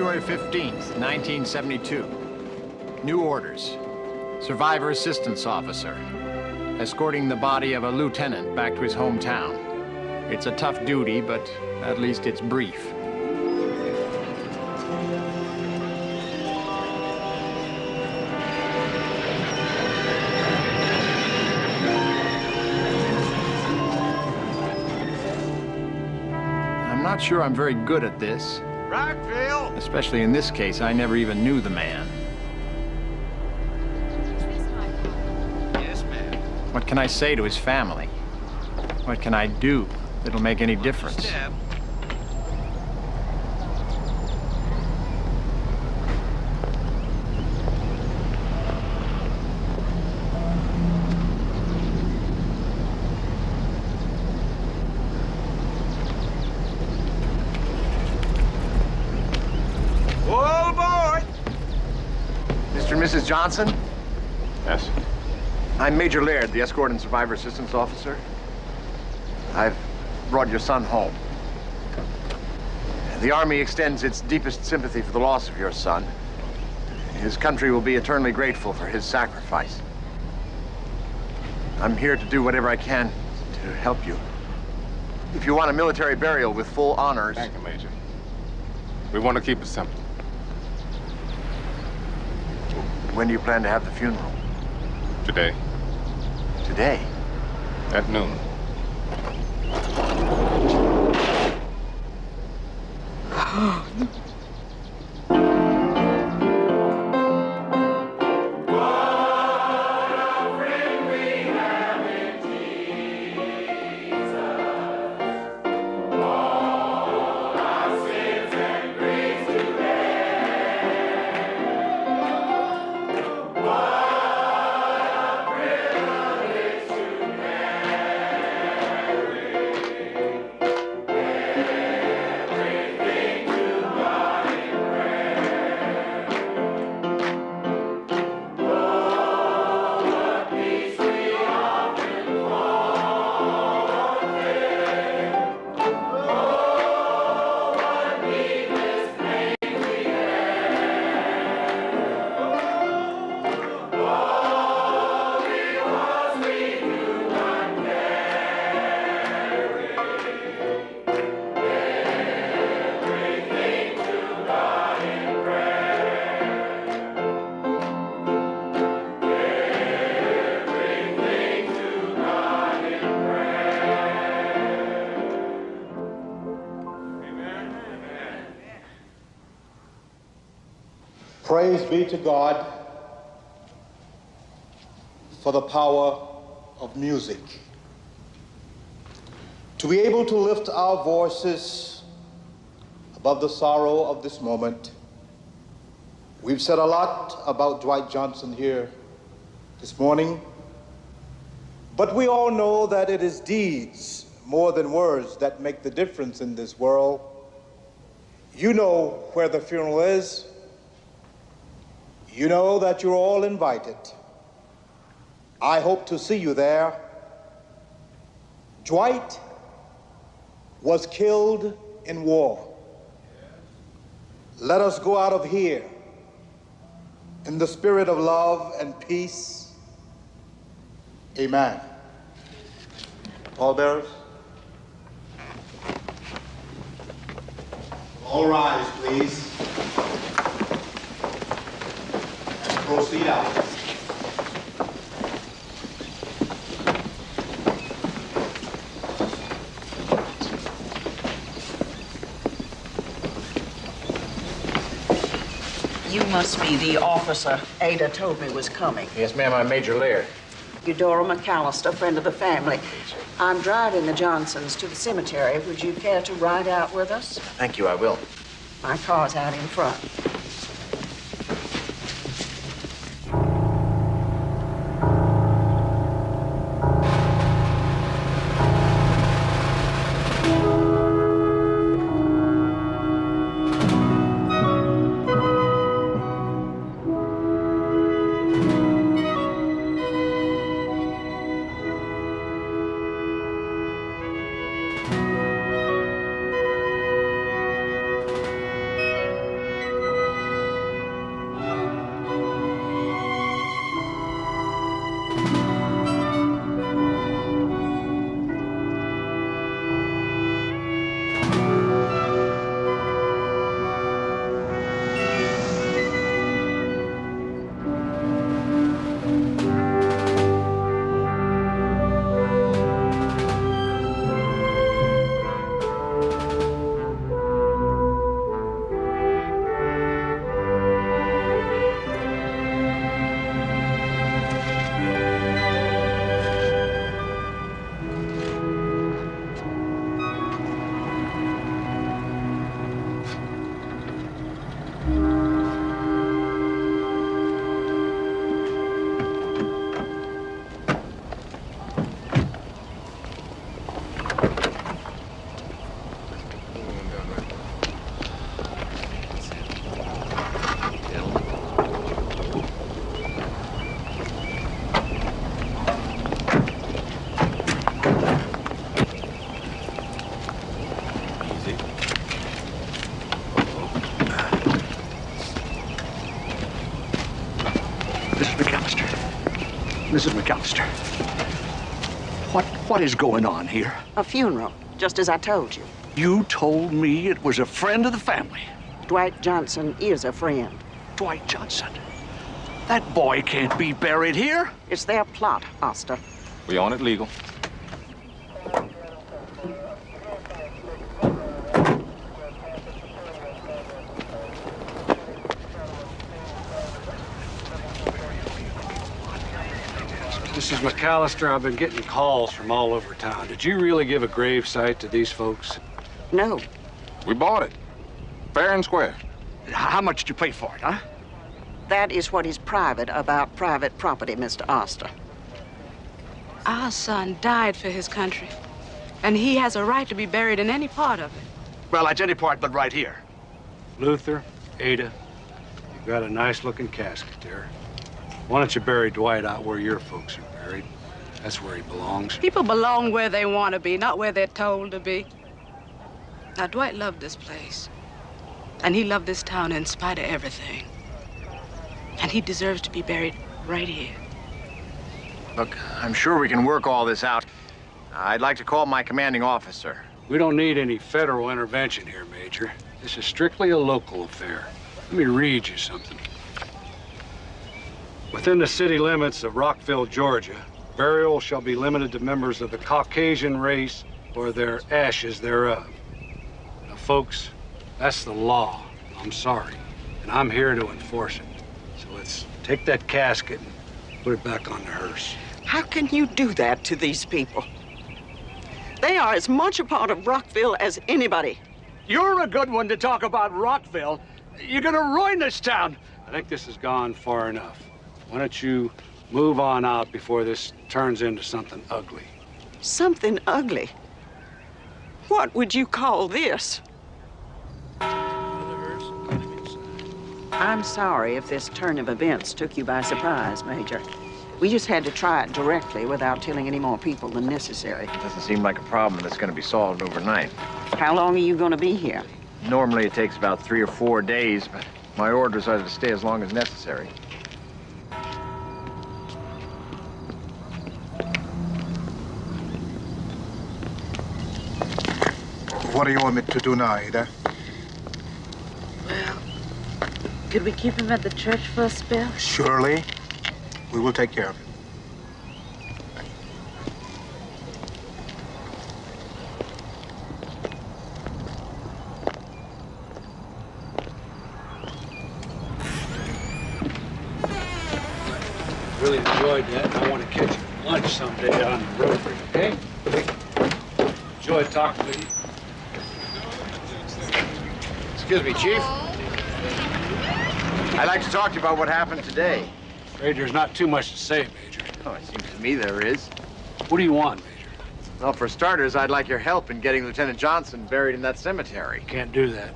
February 15th, 1972. New orders. Survivor assistance officer. Escorting the body of a lieutenant back to his hometown. It's a tough duty, but at least it's brief. I'm not sure I'm very good at this. Right, Phil? Especially in this case, I never even knew the man. Yes, ma'am. What can I say to his family? What can I do that'll make any difference? Step. All aboard! Mr. and Mrs. Johnson? Yes. I'm Major Laird, the escort and survivor assistance officer. I've brought your son home. The Army extends its deepest sympathy for the loss of your son. His country will be eternally grateful for his sacrifice. I'm here to do whatever I can to help you. If you want a military burial with full honors... Thank you, Major. We want to keep it simple. When do you plan to have the funeral? Today, Today? at noon. Praise be to God for the power of music. To be able to lift our voices above the sorrow of this moment. We've said a lot about Dwight Johnson here this morning, but we all know that it is deeds more than words that make the difference in this world. You know where the funeral is. You know that you're all invited. I hope to see you there. Dwight was killed in war. Let us go out of here in the spirit of love and peace. Amen. Pallbearers, all rise, please. And proceed out. You must be the officer Ada told me was coming. Yes, ma'am, I'm Major Lear. Eudora McAllister, friend of the family. I'm driving the Johnsons to the cemetery. Would you care to ride out with us? Thank you, I will. My car's out in front. Mrs. McAllister, what is going on here? A funeral, just as I told you. You told me it was a friend of the family. Dwight Johnson is a friend. Dwight Johnson? That boy can't be buried here. It's their plot, Oster. We own it legal. Mrs. McAllister, I've been getting calls from all over town. Did you really give a grave site to these folks? No. We bought it. Fair and square. How much did you pay for it, huh? That is what is private about private property, Mr. Oster. Our son died for his country, and he has a right to be buried in any part of it. Well, that's any part but right here. Luther, Ada, you've got a nice-looking casket there. Why don't you bury Dwight out where your folks are buried? That's where he belongs. People belong where they want to be, not where they're told to be. Now, Dwight loved this place, and he loved this town in spite of everything. And he deserves to be buried right here. Look, I'm sure we can work all this out. I'd like to call my commanding officer. We don't need any federal intervention here, Major. This is strictly a local affair. Let me read you something. Within the city limits of Rockville, Georgia, burial shall be limited to members of the Caucasian race or their ashes thereof. Now, folks, that's the law. I'm sorry. and I'm here to enforce it. So let's take that casket and put it back on the hearse. How can you do that to these people? They are as much a part of Rockville as anybody. You're a good one to talk about Rockville. You're gonna ruin this town. I think this has gone far enough. Why don't you move on out before this turns into something ugly? Something ugly? What would you call this? I'm sorry if this turn of events took you by surprise, Major. We just had to try it directly without telling any more people than necessary. Doesn't seem like a problem that's going to be solved overnight. How long are you going to be here? Normally it takes about 3 or 4 days, but my orders are to stay as long as necessary. What do you want me to do now, Ada? Well, could we keep him at the church for a spell? Surely. We will take care of it. Really enjoyed that, and I want to catch you for lunch someday on the road, okay? Enjoyed talking with you. Excuse me, Chief. I'd like to talk to you about what happened today. Afraid there's not too much to say, Major. Oh, it seems to me there is. What do you want, Major? Well, for starters, I'd like your help in getting Lieutenant Johnson buried in that cemetery. Can't do that.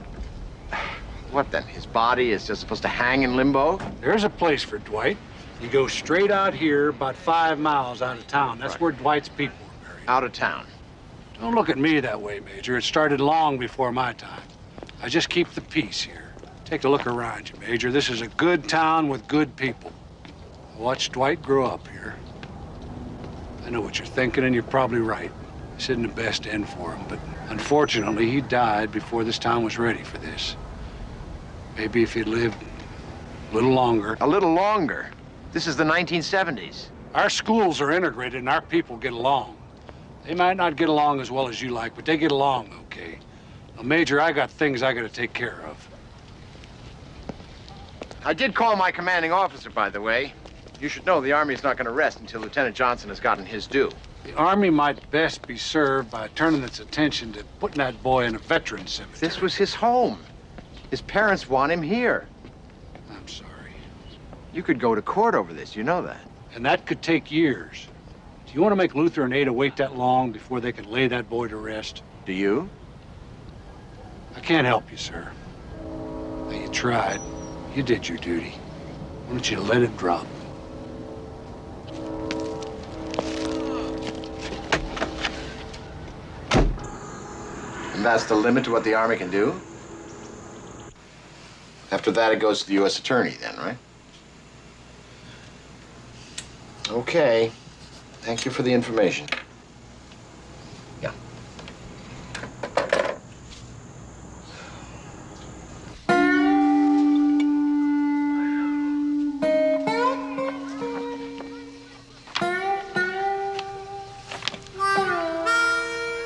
What then? His body is just supposed to hang in limbo? There's a place for Dwight. You go straight out here, about 5 miles out of town. That's Right. where Dwight's people were buried. Out of town. Don't look at me that way, Major. It started long before my time. I just keep the peace here. Take a look around you, Major. This is a good town with good people. I watched Dwight grow up here. I know what you're thinking, and you're probably right. This isn't the best end for him, but unfortunately, he died before this town was ready for this. Maybe if he'd lived a little longer. A little longer? This is the 1970s. Our schools are integrated, and our people get along. They might not get along as well as you like, but they get along okay. Now, Major, I got things I gotta take care of. I did call my commanding officer, by the way. You should know the Army's not going to rest until Lieutenant Johnson has gotten his due. The Army might best be served by turning its attention to putting that boy in a veteran's cemetery. This was his home. His parents want him here. I'm sorry. You could go to court over this, you know that. And that could take years. Do you want to make Luther and Ada wait that long before they can lay that boy to rest? Do you? I can't help you, sir. Now, you tried. You did your duty. Why don't you let it drop? And that's the limit to what the Army can do? After that, it goes to the U.S. Attorney then, right? Okay. Thank you for the information. Yeah.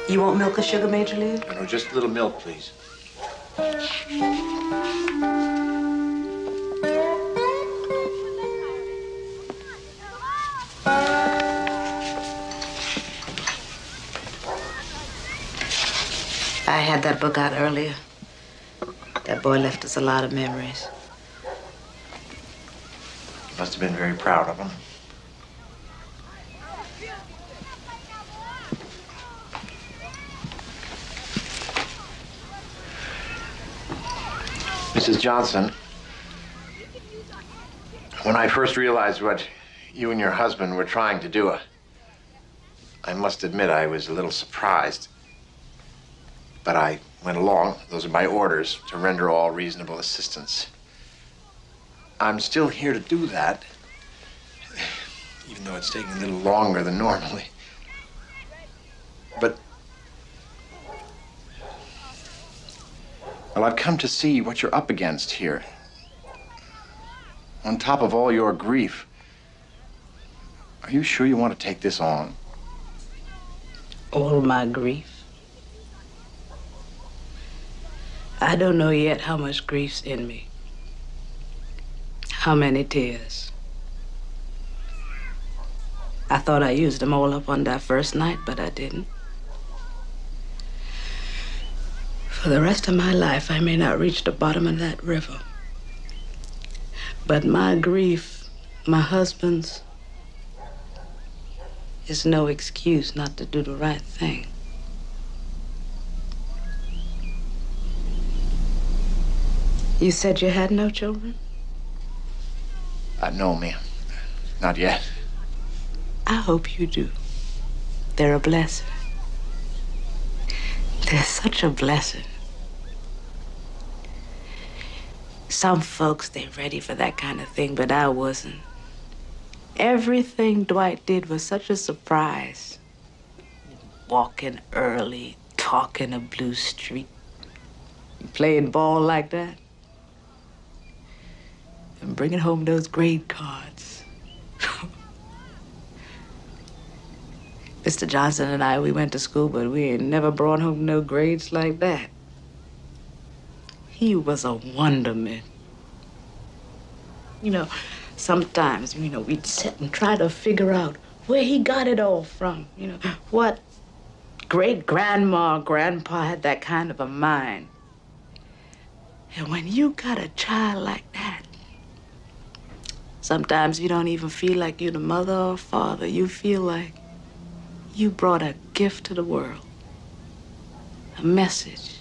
You want milk or sugar, Major Lew? No, just a little milk, please. I had that book out earlier. That boy left us a lot of memories. Must have been very proud of him. Mrs. Johnson, when I first realized what you and your husband were trying to do, I must admit I was a little surprised. But I went along, those are my orders, to render all reasonable assistance. I'm still here to do that, even though it's taking a little longer than normally. But, well, I've come to see what you're up against here. On top of all your grief, are you sure you want to take this on? All my grief? I don't know yet how much grief's in me. How many tears? I thought I used them all up on that first night, but I didn't. For the rest of my life, I may not reach the bottom of that river. But my grief, my husband's, is no excuse not to do the right thing. You said you had no children? No, ma'am. Not yet. I hope you do. They're a blessing. They're such a blessing. Some folks, they're ready for that kind of thing, but I wasn't. Everything Dwight did was such a surprise. Walking early, talking a blue street, playing ball like that, and bringing home those grade cards. Mr. Johnson and I, we went to school, but we ain't never brought home no grades like that. He was a wonderment. You know, sometimes, we'd sit and try to figure out where he got it all from. What great-grandma, grandpa had that kind of a mind. And when you got a child like that, sometimes you don't even feel like you're the mother or father. You feel like you brought a gift to the world, a message.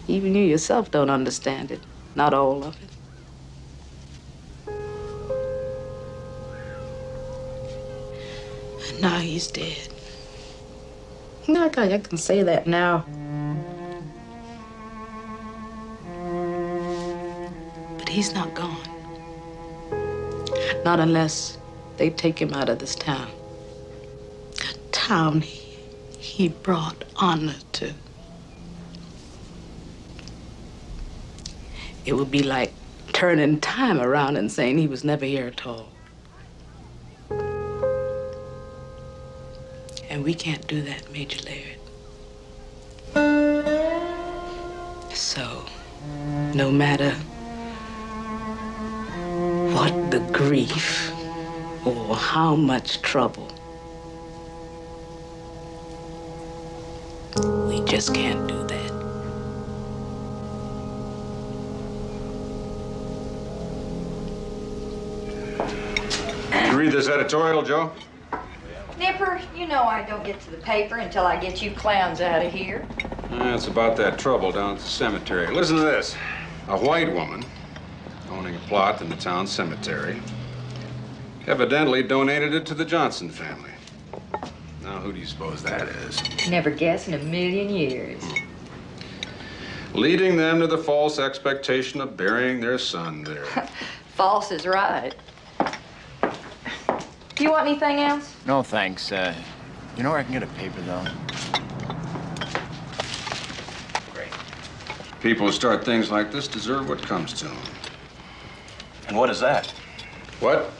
Even you yourself don't understand it, not all of it. And now he's dead. I can say that now. But he's not gone. Not unless they take him out of this town. A town he brought honor to. It would be like turning time around and saying he was never here at all. And we can't do that, Major Laird. So, no matter what the grief or how much trouble, we just can't do that. You read this editorial, Joe? Nipper, you know I don't get to the paper until I get you clowns out of here. It's about that trouble down at the cemetery. Listen to this. A white woman owning a plot in the town cemetery evidently donated it to the Johnson family. Now, who do you suppose that is? Never guess in a million years. Leading them to the false expectation of burying their son there. False is right. You want anything else? No, thanks. You know where I can get a paper, though? Great. People who start things like this deserve what comes to them. And what is that? What?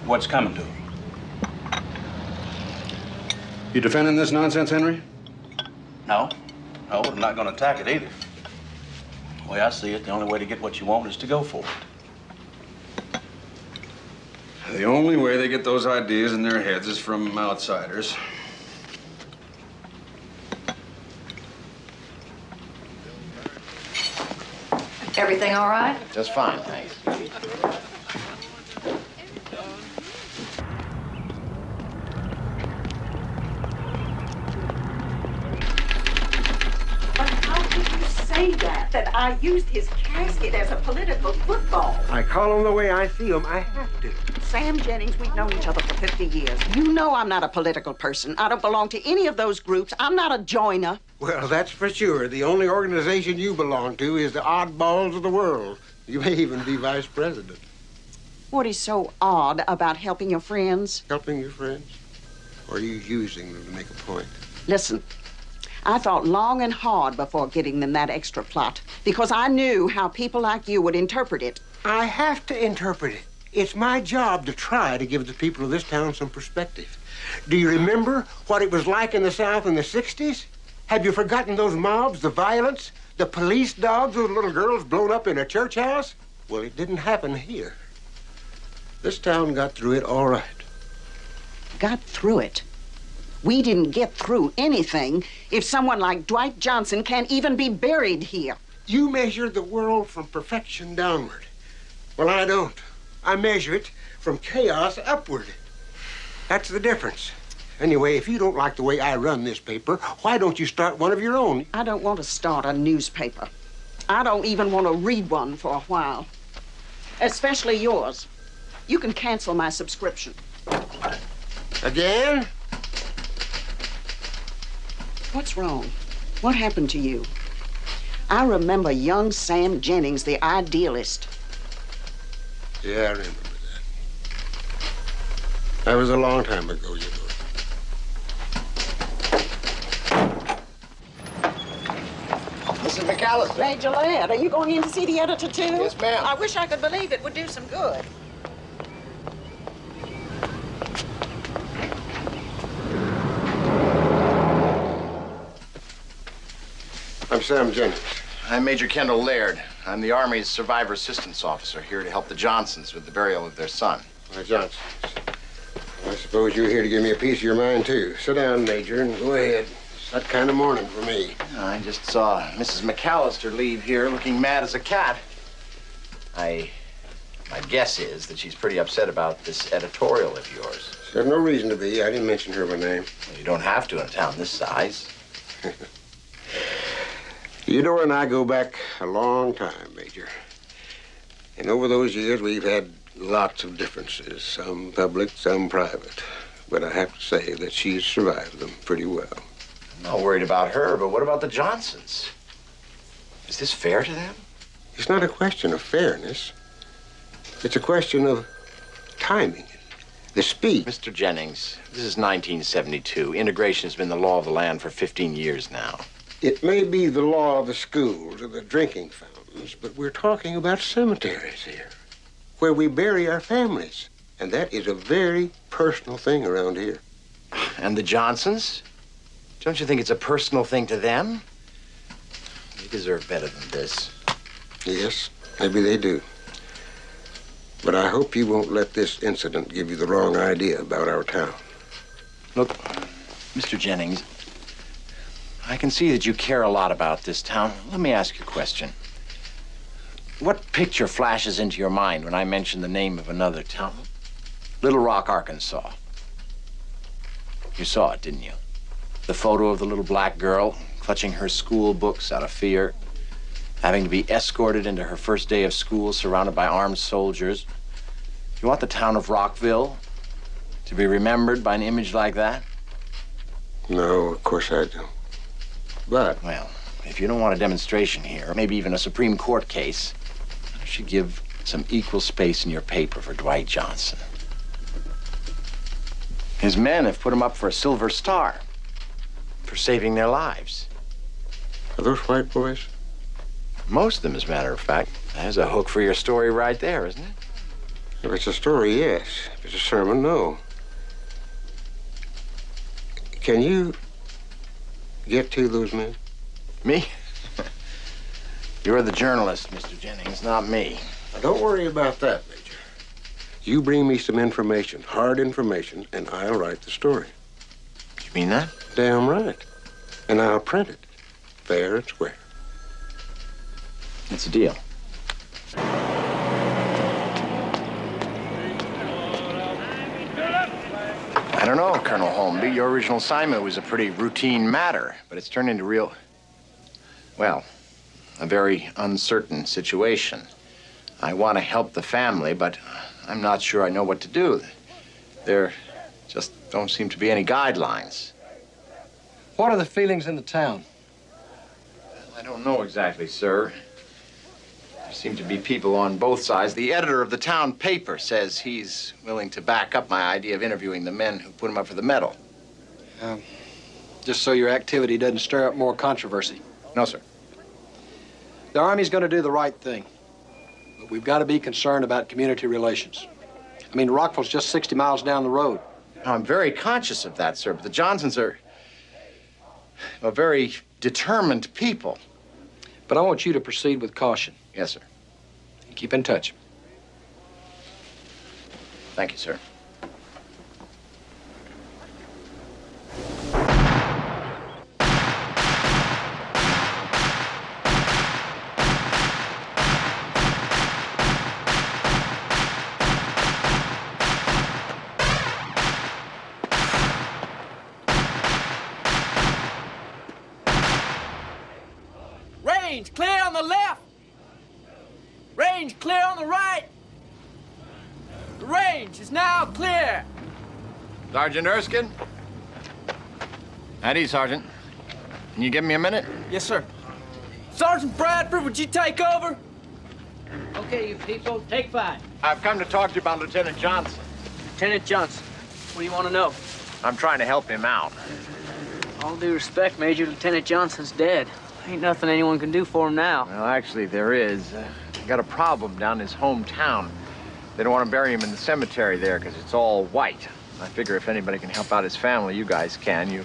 What's coming to him? You defending this nonsense, Henry? No, I'm not going to attack it either. The way I see it, the only way to get what you want is to go for it. The only way they get those ideas in their heads is from outsiders. Everything all right? Just fine, thanks. But how could you say that I used his casket as a political football? I call them the way I see them. I have to. Sam Jennings, we've known each other for 50 years. You know I'm not a political person. I don't belong to any of those groups. I'm not a joiner. Well, that's for sure. The only organization you belong to is the oddballs of the world. You may even be vice president. What is so odd about helping your friends? Helping your friends? Or are you using them to make a point? Listen, I thought long and hard before getting them that extra plot because I knew how people like you would interpret it. I have to interpret it. It's my job to try to give the people of this town some perspective. Do you remember what it was like in the South in the 60s? Have you forgotten those mobs, the violence, the police dogs, those little girls blown up in a church house? Well, it didn't happen here. This town got through it all right. Got through it? We didn't get through anything if someone like Dwight Johnson can't even be buried here. You measure the world from perfection downward. Well, I don't. I measure it from chaos upward. That's the difference. Anyway, if you don't like the way I run this paper, why don't you start one of your own? I don't want to start a newspaper. I don't even want to read one for a while. Especially yours. You can cancel my subscription. Again? What's wrong? What happened to you? I remember young Sam Jennings, the idealist. Yeah, I remember that. That was a long time ago, you know. Mrs. McAllister. Major Ladd, are you going in to see the editor, too? Yes, ma'am. I wish I could believe it would do some good. I'm Sam Jennings. I'm Major Kendall Laird. I'm the Army's Survivor Assistance Officer here to help the Johnsons with the burial of their son. My Johnsons. I suppose you're here to give me a piece of your mind, too. Sit down, Major, and go ahead. It's that kind of morning for me. I just saw Mrs. McAllister leave here looking mad as a cat. My guess is that she's pretty upset about this editorial of yours. She had no reason to be. I didn't mention her by name. Well, you don't have to in a town this size. Theodore and I go back a long time, Major. And over those years, we've had lots of differences, some public, some private. But I have to say that she's survived them pretty well. I'm not worried about her, but what about the Johnsons? Is this fair to them? It's not a question of fairness. It's a question of timing, the speed. Mr. Jennings, this is 1972. Integration has been the law of the land for 15 years now. It may be the law of the schools or the drinking fountains, but we're talking about cemeteries here, where we bury our families. And that is a very personal thing around here. And the Johnsons? Don't you think it's a personal thing to them? They deserve better than this. Yes, maybe they do. But I hope you won't let this incident give you the wrong idea about our town. Look, Mr. Jennings, I can see that you care a lot about this town. Let me ask you a question. What picture flashes into your mind when I mention the name of another town? Little Rock, Arkansas. You saw it, didn't you? The photo of the little black girl clutching her school books out of fear, having to be escorted into her first day of school surrounded by armed soldiers. You want the town of Rockville to be remembered by an image like that? No, of course I don't. But... Well, if you don't want a demonstration here, or maybe even a Supreme Court case, you should give some equal space in your paper for Dwight Johnson. His men have put him up for a Silver Star for saving their lives. Are those white boys? Most of them, as a matter of fact. There's a hook for your story right there, isn't it? If it's a story, yes. If it's a sermon, no. Can you get to those men? Me? You're the journalist, Mr. Jennings, not me. Now, don't worry about that, Major. You bring me some information, hard information, and I'll write the story. You mean that? Damn right. And I'll print it, fair and square. It's a deal. I don't know, Colonel Holmby. Your original assignment was a pretty routine matter, but it's turned into well, a very uncertain situation. I want to help the family, but I'm not sure I know what to do. There just don't seem to be any guidelines. What are the feelings in the town? I don't know exactly, sir. There seem to be people on both sides. The editor of the town paper says he's willing to back up my idea of interviewing the men who put him up for the medal. Just so your activity doesn't stir up more controversy. No, sir. The Army's going to do the right thing. But we've got to be concerned about community relations. I mean, Rockville's just 60 miles down the road. I'm very conscious of that, sir, but the Johnsons are a very determined people. But I want you to proceed with caution. Yes, sir. You keep in touch. Thank you, sir. Range clear on the left. Range clear on the right. The range is now clear. Sergeant Erskine? At ease, Sergeant. Can you give me a minute? Yes, sir. Sergeant Bradford, would you take over? Okay, you people, take 5. I've come to talk to you about Lieutenant Johnson. Lieutenant Johnson, what do you want to know? I'm trying to help him out. All due respect, Major, Lieutenant Johnson's dead. Ain't nothing anyone can do for him now. Well, actually, there is. Got a problem down in his hometown. They don't want to bury him in the cemetery there because it's all white. I figure if anybody can help out his family, you guys can. You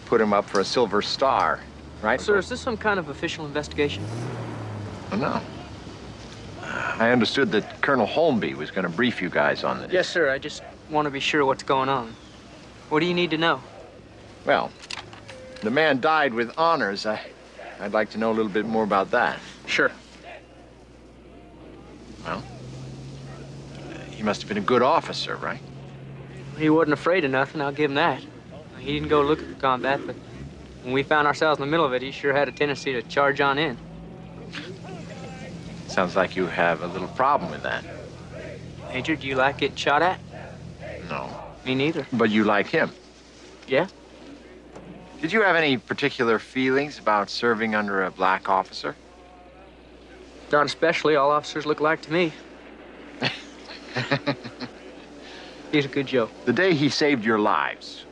put him up for a Silver Star, right? Sir, is this some kind of official investigation? No. I understood that Colonel Holmby was going to brief you guys on this. Yes, sir. I just want to be sure what's going on. What do you need to know? Well, the man died with honors. I'd like to know a little bit more about that. Sure. Well, he must have been a good officer, right? He wasn't afraid of nothing, I'll give him that. He didn't go looking for combat, but when we found ourselves in the middle of it, he sure had a tendency to charge on in. Sounds like you have a little problem with that. Major, do you like getting shot at? No. Me neither. But you like him? Yeah? Did you have any particular feelings about serving under a black officer? Not especially. All officers look alike to me. He's a good joke. The day he saved your lives,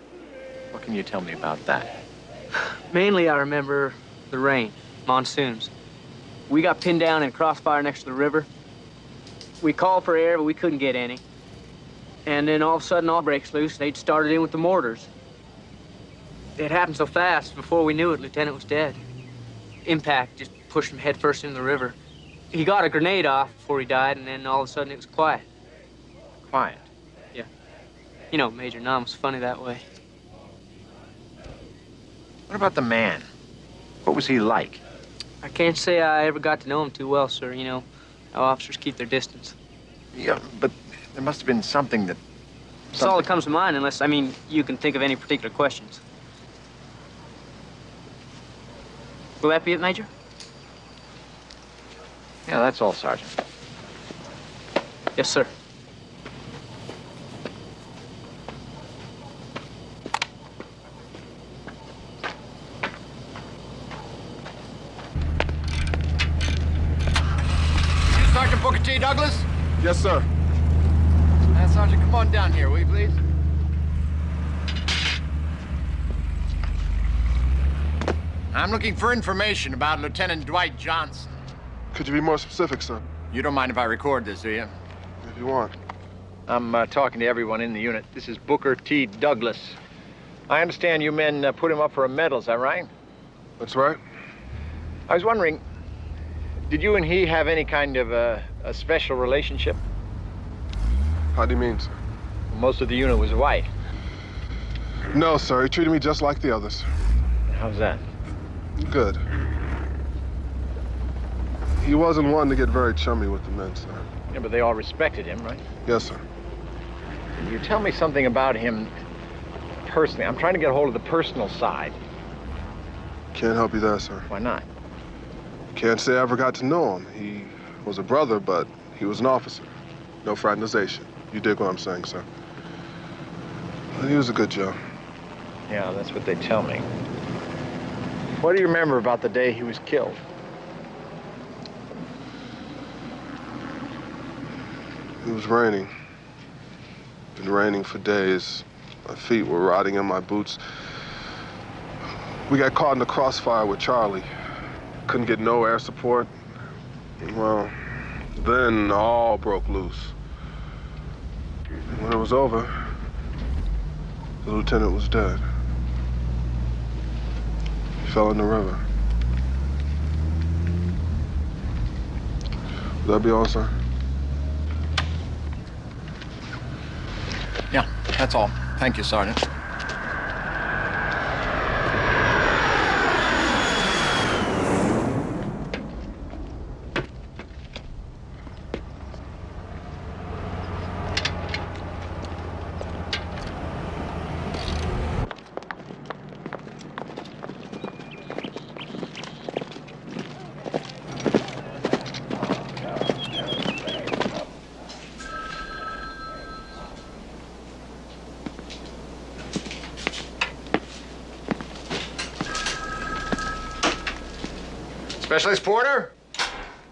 what can you tell me about that? Mainly, I remember the rain, monsoons. We got pinned down in a crossfire next to the river. We called for air, but we couldn't get any. And then all of a sudden, all breaks loose. They'd started in with the mortars. It happened so fast, before we knew it, Lieutenant was dead. Impact just pushed him headfirst into the river. He got a grenade off before he died, and then all of a sudden it was quiet. Quiet? Yeah. You know, Major Nunn was funny that way. What about the man? What was he like? I can't say I ever got to know him too well, sir. You know how officers keep their distance. Yeah, but there must have been something that... That's all that comes to mind, unless, I mean, you can think of any particular questions. Will that be it, Major? Yeah, that's all, Sergeant. Yes, sir. You Sergeant Booker T. Douglas? Yes, sir. Sergeant, come on down here, will you, please? I'm looking for information about Lieutenant Dwight Johnson. Could you be more specific, sir? You don't mind if I record this, do you? If you want. I'm talking to everyone in the unit. This is Booker T. Douglas. I understand you men put him up for a medal, is that right? That's right. I was wondering, did you and he have any kind of a special relationship? How do you mean, sir? Most of the unit was white. No, sir. He treated me just like the others. How's that? Good. He wasn't one to get very chummy with the men, sir. Yeah, but they all respected him, right? Yes, sir. Can you tell me something about him personally? I'm trying to get a hold of the personal side. Can't help you there, sir. Why not? Can't say I ever got to know him. He was a brother, but he was an officer. No fraternization. You dig what I'm saying, sir? But he was a good Joe. Yeah, that's what they tell me. What do you remember about the day he was killed? It was raining. Been raining for days. My feet were rotting in my boots. We got caught in the crossfire with Charlie. Couldn't get no air support. Well, then all broke loose. And when it was over, the lieutenant was dead. He fell in the river. Would that be all, sir? Yeah, that's all. Thank you, Sergeant. Specialist Porter?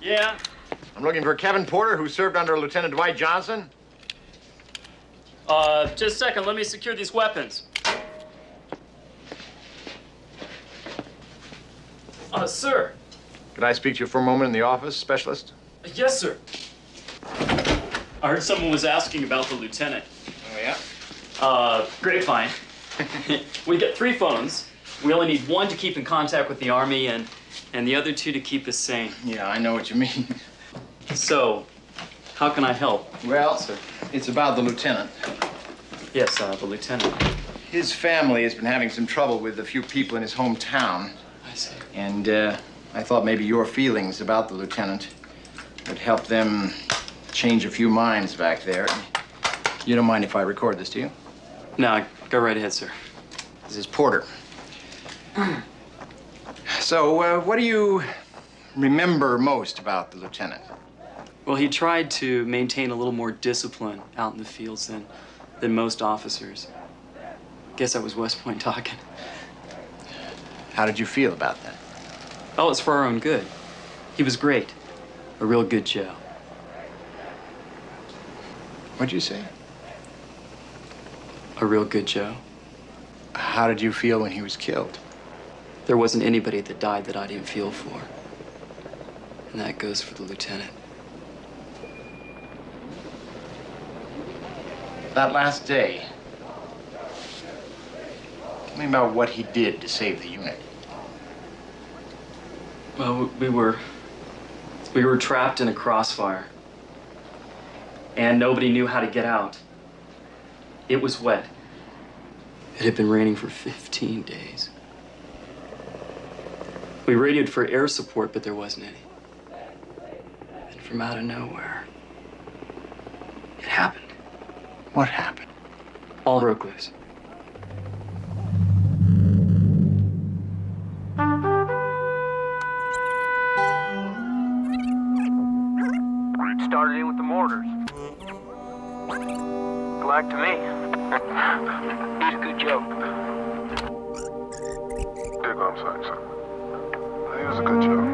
Yeah? I'm looking for Kevin Porter, who served under Lieutenant Dwight Johnson. Just a second. Let me secure these weapons. Sir. Could I speak to you for a moment in the office, Specialist? Yes, sir. I heard someone was asking about the lieutenant. Oh, yeah? Grapevine. We get 3 phones. We only need 1 to keep in contact with the Army and the other 2 to keep us sane. Yeah, I know what you mean. So, how can I help? Well, sir, it's about the lieutenant. Yes, the lieutenant. His family has been having some trouble with a few people in his hometown. I see. And I thought maybe your feelings about the lieutenant would help them change a few minds back there. You don't mind if I record this, do you? No, go right ahead, sir. This is Porter. So, what do you remember most about the lieutenant? Well, he tried to maintain a little more discipline out in the fields than most officers. Guess that was West Point talking. How did you feel about that? Oh, it's for our own good. He was great. A real good Joe. What'd you say? A real good Joe. How did you feel when he was killed? There wasn't anybody that died that I didn't feel for. And that goes for the lieutenant. That last day, tell me about what he did to save the unit. Well, we were trapped in a crossfire. And nobody knew how to get out. It was wet. It had been raining for 15 days. We radioed for air support, but there wasn't any. And from out of nowhere, it happened. What happened? All broke loose. Started in with the mortars. Like to me. He's a good joke. Dig on, sir. He was a good job.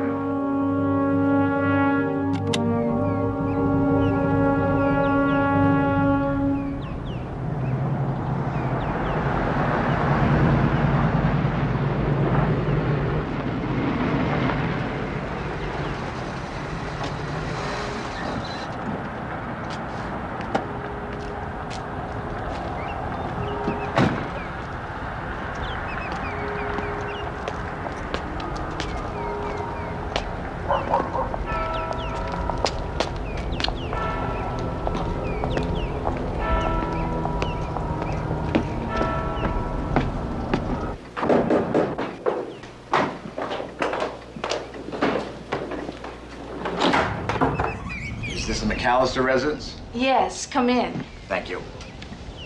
Is this a McAllister residence? Yes, come in. Thank you.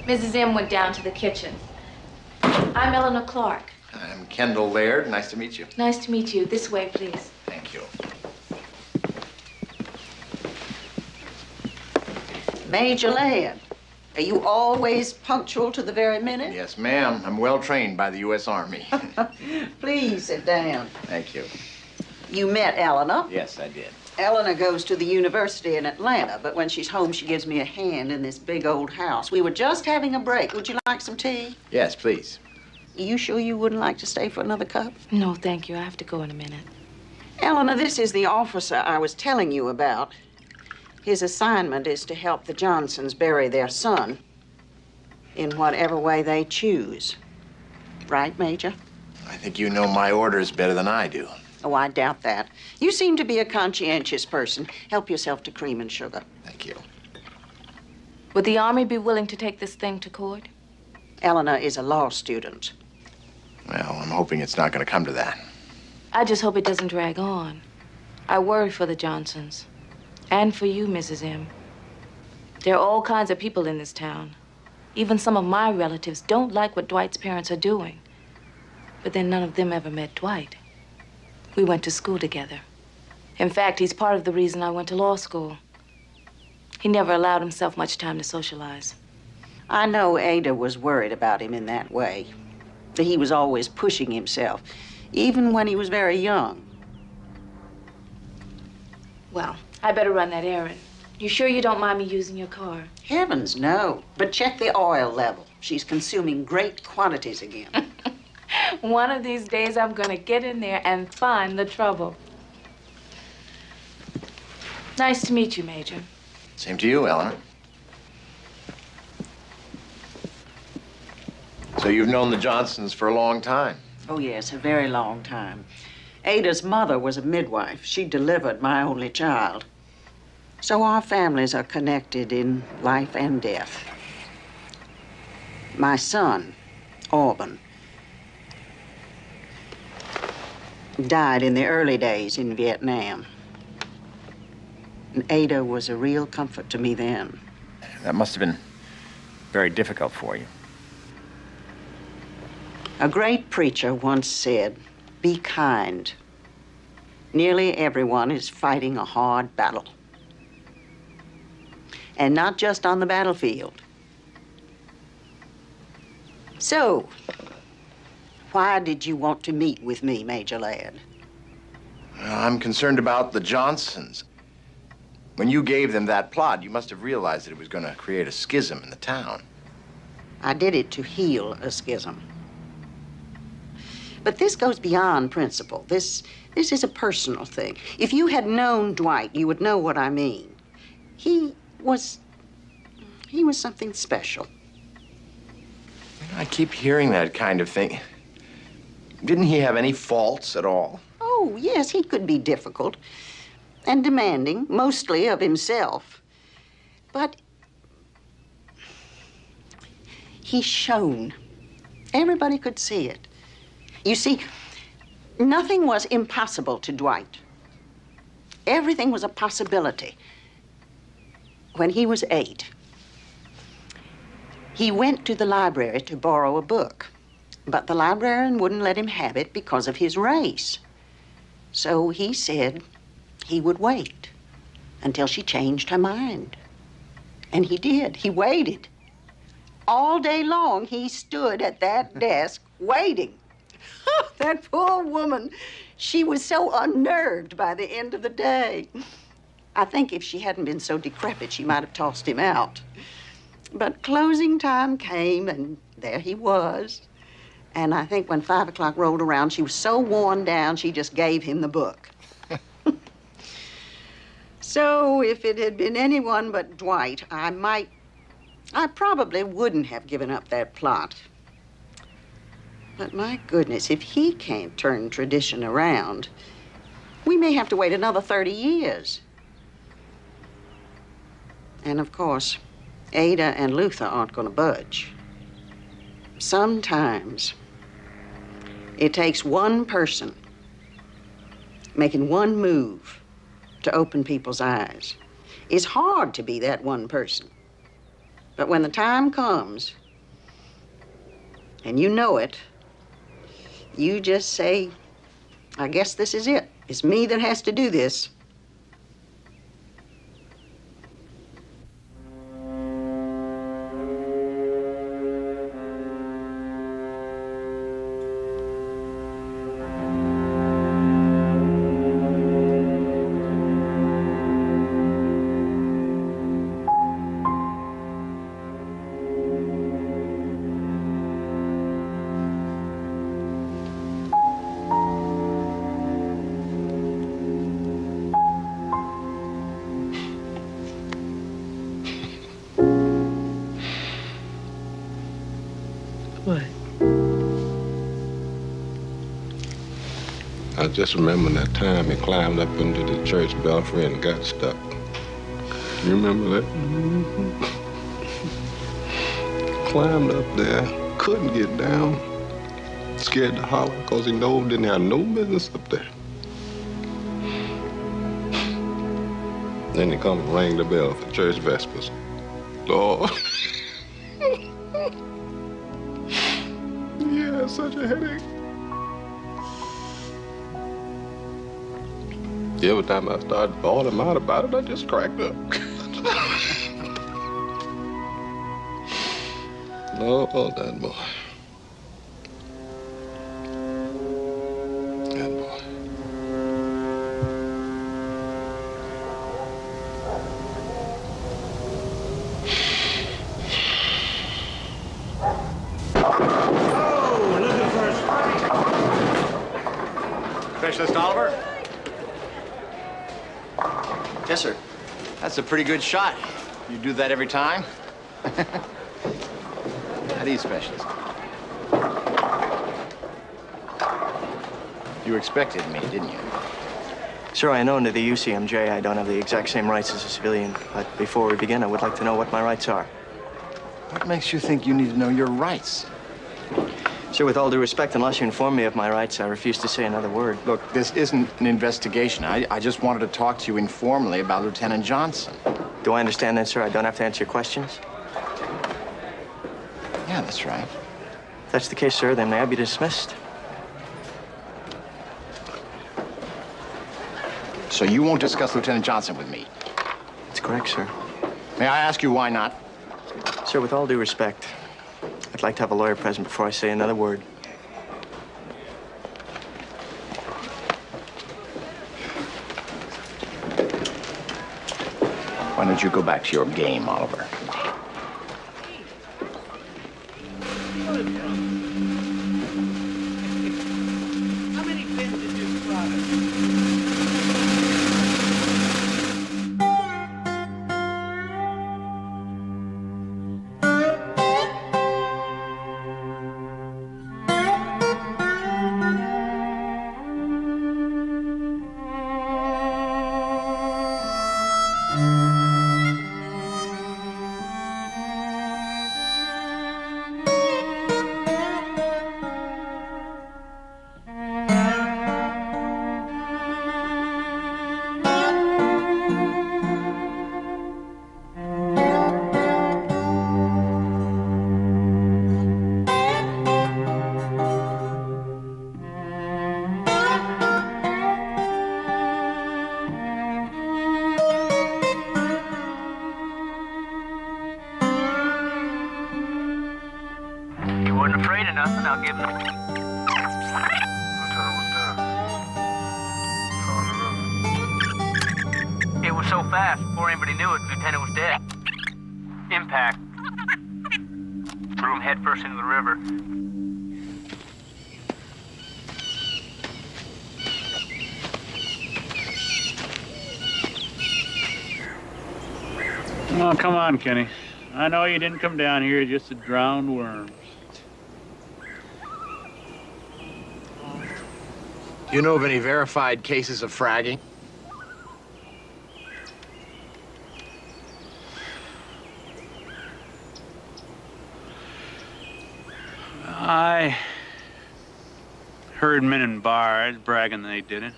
Mrs. M went down to the kitchen. I'm Eleanor Clark. I'm Kendall Laird. Nice to meet you. Nice to meet you. This way, please. Thank you. Major Laird, are you always punctual to the very minute? Yes, ma'am. I'm well trained by the U.S. Army. Please sit down. Thank you. You met Eleanor. Yes, I did. Eleanor goes to the university in Atlanta, but when she's home, she gives me a hand in this big old house. We were just having a break. Would you like some tea? Yes, please. You sure you wouldn't like to stay for another cup? No, thank you. I have to go in a minute. Eleanor, this is the officer I was telling you about. His assignment is to help the Johnsons bury their son in whatever way they choose. Right, Major? I think you know my orders better than I do. Oh, I doubt that. You seem to be a conscientious person. Help yourself to cream and sugar. Thank you. Would the Army be willing to take this thing to court? Eleanor is a law student. Well, I'm hoping it's not going to come to that. I just hope it doesn't drag on. I worry for the Johnsons. And for you, Mrs. M. There are all kinds of people in this town. Even some of my relatives don't like what Dwight's parents are doing. But then none of them ever met Dwight. We went to school together. In fact, he's part of the reason I went to law school. He never allowed himself much time to socialize. I know Ada was worried about him in that way. That he was always pushing himself, even when he was very young. Well, I better run that errand. You sure you don't mind me using your car? Heavens, no. But check the oil level. She's consuming great quantities again. One of these days, I'm gonna get in there and find the trouble. Nice to meet you, Major. Same to you, Eleanor. So you've known the Johnsons for a long time? Oh, yes, a very long time. Ada's mother was a midwife. She delivered my only child. So our families are connected in life and death. My son, Auburn, died in the early days in Vietnam. And Ada was a real comfort to me then. That must have been very difficult for you. A great preacher once said, "Be kind. Nearly everyone is fighting a hard battle. And not just on the battlefield." So, why did you want to meet with me, Major Ladd? I'm concerned about the Johnsons. When you gave them that plot, you must have realized that it was going to create a schism in the town. I did it to heal a schism. But this goes beyond principle. This is a personal thing. If you had known Dwight, you would know what I mean. He was something special. I keep hearing that kind of thing. Didn't he have any faults at all? Oh, yes, he could be difficult and demanding, mostly of himself. But he shone. Everybody could see it. You see, nothing was impossible to Dwight. Everything was a possibility. When he was 8, he went to the library to borrow a book, but the librarian wouldn't let him have it because of his race. So he said he would wait until she changed her mind. And he did. He waited. All day long, he stood at that desk waiting. That poor woman, she was so unnerved by the end of the day. I think if she hadn't been so decrepit, she might have tossed him out. But closing time came, and there he was. And I think when 5 o'clock rolled around, she was so worn down, she just gave him the book. So if it had been anyone but Dwight, I probably wouldn't have given up that plot. But my goodness, if he can't turn tradition around, we may have to wait another 30 years. And of course, Ada and Luther aren't going to budge. Sometimes it takes one person making one move to open people's eyes. It's hard to be that one person. But when the time comes, and you know it, you just say, I guess this is it. It's me that has to do this. just remember that time he climbed up into the church belfry and got stuck. You remember that? Climbed up there, couldn't get down. Scared to holler because he know didn't have no business up there. Then he come and rang the bell for church vespers. Lord. Yeah, such a headache. Every time I started bawling him out about it, I just cracked up. Lord, that boy. That boy. Oh, looking for a strike. Specialist Oliver? Yes, sir. That's a pretty good shot. You do that every time? How do you, Specialist? You expected me, didn't you? Sir, I know under the UCMJ I don't have the exact same rights as a civilian, but before we begin, I would like to know what my rights are. What makes you think you need to know your rights? Sir, with all due respect, unless you inform me of my rights, I refuse to say another word. Look, this isn't an investigation. I just wanted to talk to you informally about Lieutenant Johnson. Do I understand then, sir? I don't have to answer your questions? Yeah, that's right. If that's the case, sir, then may I be dismissed? So you won't discuss Lieutenant Johnson with me? That's correct, sir. May I ask you why not? Sir, with all due respect, I'd like to have a lawyer present before I say another word. Why don't you go back to your game, Oliver? How many pins did you slaughter? Wasn't afraid of nothing, I'll give him. It was so fast, before anybody knew it, the lieutenant was dead. Impact. Threw him headfirst into the river. Oh, come on, Kenny. I know you didn't come down here just to drown worms. Do you know of any verified cases of fragging? I heard men in bars bragging they did it.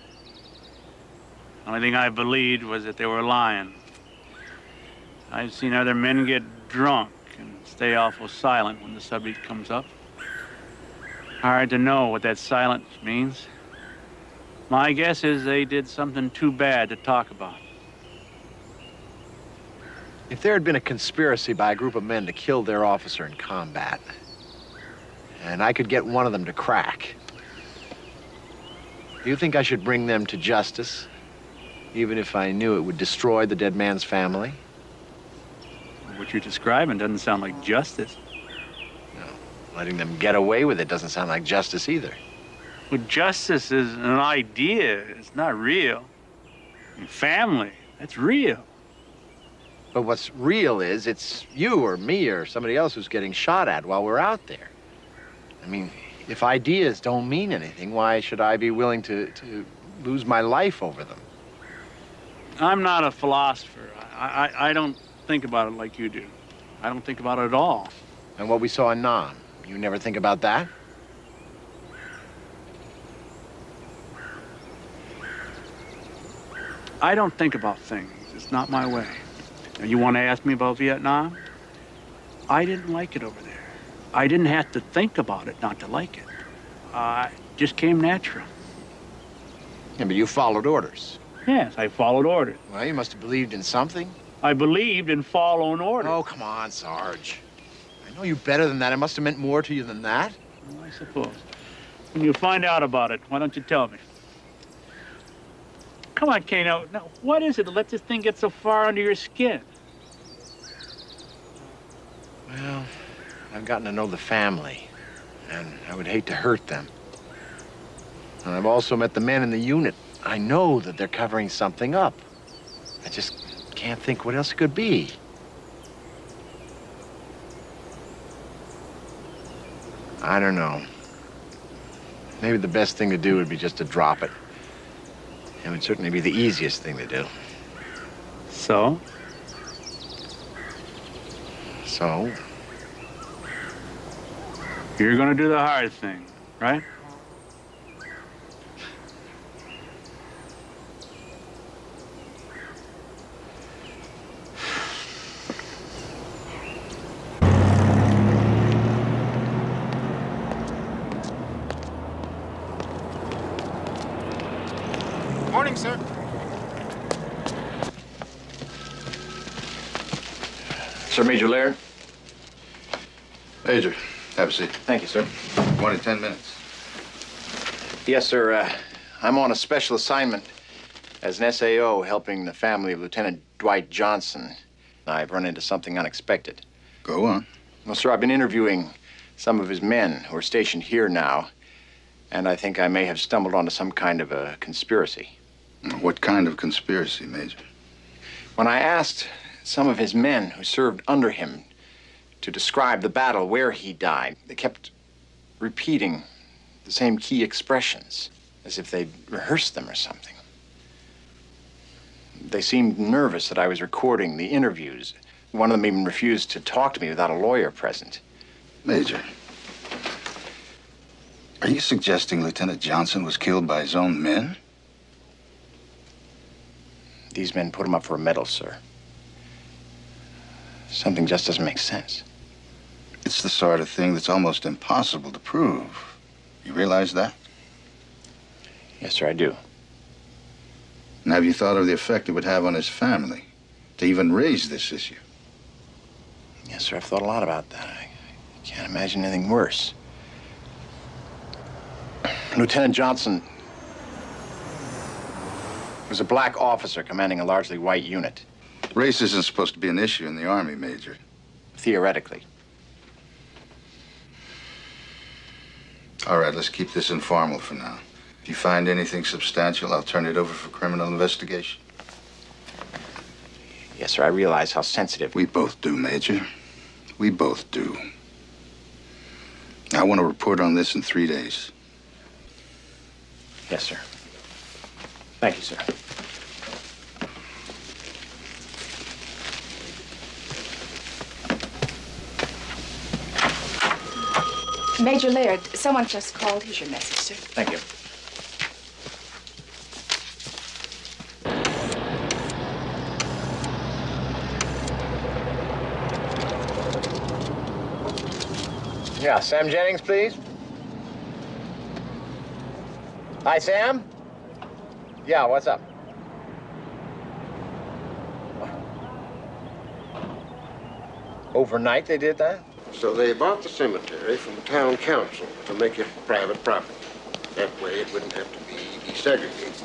Only thing I believed was that they were lying. I've seen other men get drunk and stay awful silent when the subject comes up. Hard to know what that silence means. My guess is they did something too bad to talk about. If there had been a conspiracy by a group of men to kill their officer in combat, and I could get one of them to crack, do you think I should bring them to justice, even if I knew it would destroy the dead man's family? What you're describing doesn't sound like justice. No, letting them get away with it doesn't sound like justice either. Well, justice is an idea. It's not real. And family, that's real. But what's real is it's you or me or somebody else who's getting shot at while we're out there. I mean, If ideas don't mean anything, why should I be willing to lose my life over them? I'm not a philosopher. I don't think about it like you do. I don't think about it at all. And what we saw in Nam, you never think about that? I don't think about things. It's not my way. Now, you want to ask me about Vietnam? I didn't like it over there. I didn't have to think about it not to like it. It just came natural. Yeah, but you followed orders. Yes, I followed orders. Well, you must have believed in something. I believed in following orders. Oh, come on, Sarge. I know you better than that. It must have meant more to you than that. Well, I suppose. When you find out about it, why don't you tell me? Come on, Kano. Now, what is it that lets this thing get so far under your skin? Well, I've gotten to know the family, and I would hate to hurt them. And I've also met the men in the unit. I know that they're covering something up. I just can't think what else it could be. I don't know. Maybe the best thing to do would be just to drop it. It would certainly be the easiest thing to do. So? So? You're gonna do the hard thing, right? Morning, sir. Sir, Major Laird. Major, have a seat. Thank you, sir. 10 minutes. Yes, sir. I'm on a special assignment as an SAO helping the family of Lieutenant Dwight Johnson. I've run into something unexpected. Go on. Well, sir, I've been interviewing some of his men who are stationed here now, and I think I may have stumbled onto some kind of a conspiracy. What kind of conspiracy, Major? When I asked some of his men who served under him to describe the battle where he died, they kept repeating the same key expressions, as if they'd rehearsed them or something. They seemed nervous that I was recording the interviews. One of them even refused to talk to me without a lawyer present. Major, are you suggesting Lieutenant Johnson was killed by his own men? These men put him up for a medal, sir. Something just doesn't make sense. It's the sort of thing that's almost impossible to prove. You realize that? Yes, sir, I do. And have you thought of the effect it would have on his family to even raise this issue? Yes, sir, I've thought a lot about that. I can't imagine anything worse. Lieutenant Johnson was a black officer commanding a largely white unit. Race isn't supposed to be an issue in the Army, Major. Theoretically. All right, let's keep this informal for now. If you find anything substantial, I'll turn it over for criminal investigation. Yes, sir, I realize how sensitive... We both do, Major. We both do. I want to report on this in 3 days. Yes, sir. Thank you, sir. Major Laird, someone just called. Here's your message, sir. Thank you. Yeah, Sam Jennings, please. Hi, Sam. Yeah, what's up? Overnight they did that? So they bought the cemetery from the town council to make it private property. That way it wouldn't have to be desegregated.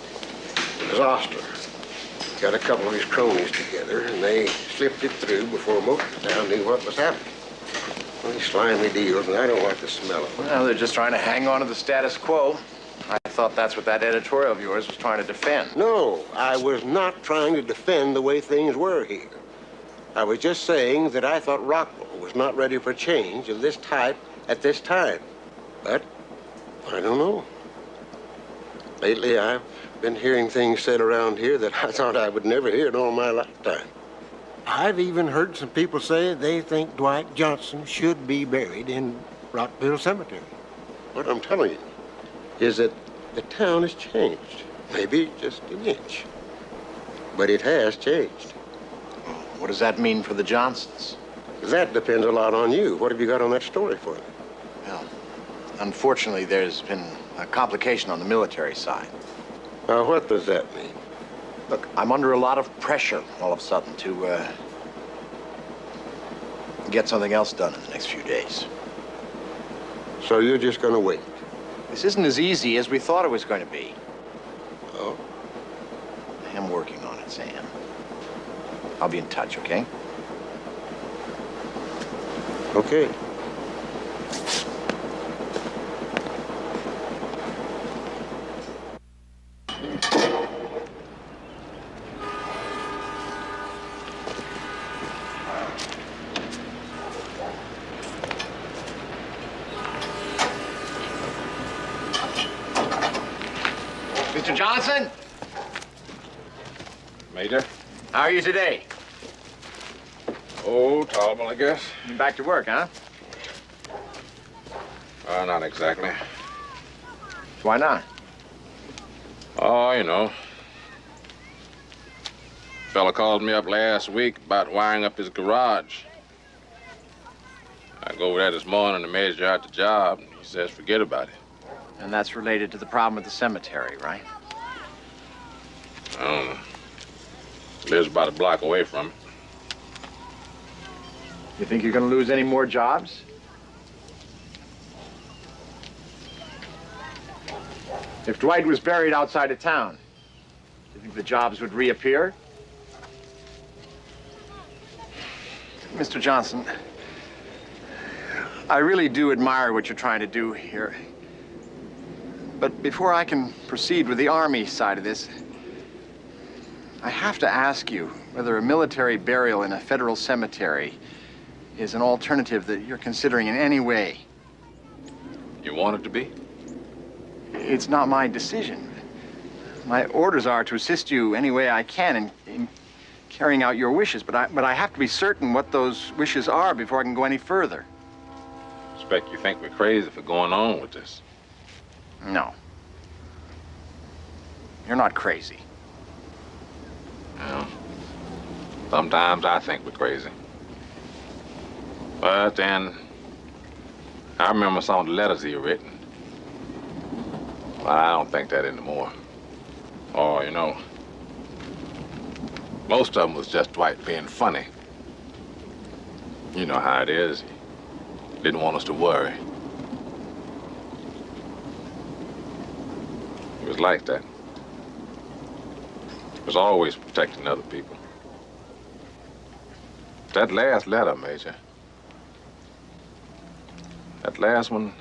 It was Oster. Got a couple of his cronies together, and they slipped it through before most of the town knew what was happening. Well, these slimy deals, and I don't like the smell of them. Well, they're just trying to hang on to the status quo. I thought that's what that editorial of yours was trying to defend. No, I was not trying to defend the way things were here. I was just saying that I thought Rockwell was not ready for change of this type at this time. But I don't know. Lately, I've been hearing things said around here that I thought I would never hear in all my lifetime. I've even heard some people say they think Dwight Johnson should be buried in Rockville Cemetery. What I'm telling you is that the town has changed. Maybe just an inch. But it has changed. What does that mean for the Johnsons? That depends a lot on you. What have you got on that story for me? Well, unfortunately, there's been a complication on the military side. Now, what does that mean? Look, I'm under a lot of pressure all of a sudden to get something else done in the next few days. So you're just going to wait? This isn't as easy as we thought it was going to be. Oh? I am working on it, Sam. I'll be in touch, okay? Okay. Mr. Johnson? Major? How are you today? Oh, tolerable, I guess. You back to work, huh? Not exactly. Why not? Oh, you know. Fella called me up last week about wiring up his garage. I go over there this morning to measure out the job, and he says forget about it. And that's related to the problem with the cemetery, right? I don't know. Lives about a block away from it. You think you're going to lose any more jobs? If Dwight was buried outside of town, do you think the jobs would reappear? Mr. Johnson, I really do admire what you're trying to do here. But before I can proceed with the Army side of this, I have to ask you whether a military burial in a federal cemetery is an alternative that you're considering in any way. You want it to be? It's not my decision. My orders are to assist you any way I can in carrying out your wishes, but I have to be certain what those wishes are before I can go any further. Expect you think we're crazy for going on with this. No. You're not crazy. Well, sometimes I think we're crazy. But then, I remember some of the letters he written. But I don't think that anymore. Or, you know, most of them was just Dwight being funny. You know how it is. He didn't want us to worry. He was like that. He was always protecting other people. That last letter, Major, that last one,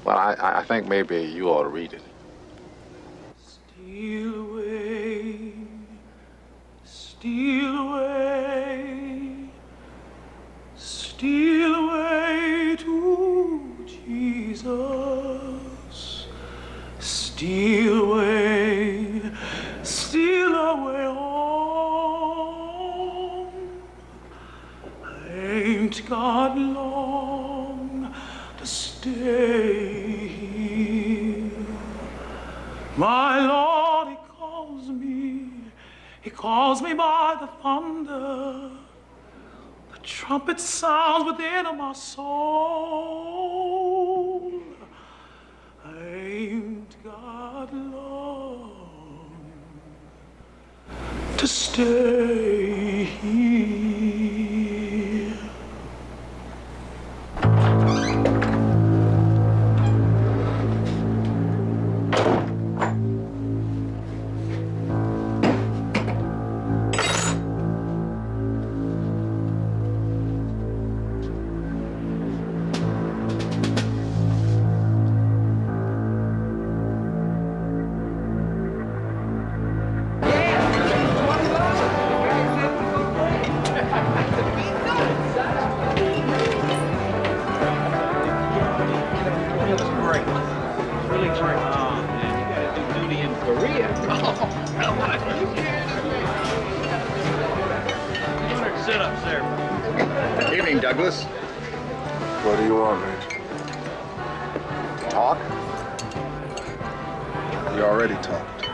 well, I think maybe you ought to read it. Steal away, steal away to Jesus. Steal away home. Ain't got long to stay here. My Lord, He calls me by the thunder. The trumpet sounds within my soul. I ain't got long to stay here. Douglas. What do you want, Major? Talk? You already talked.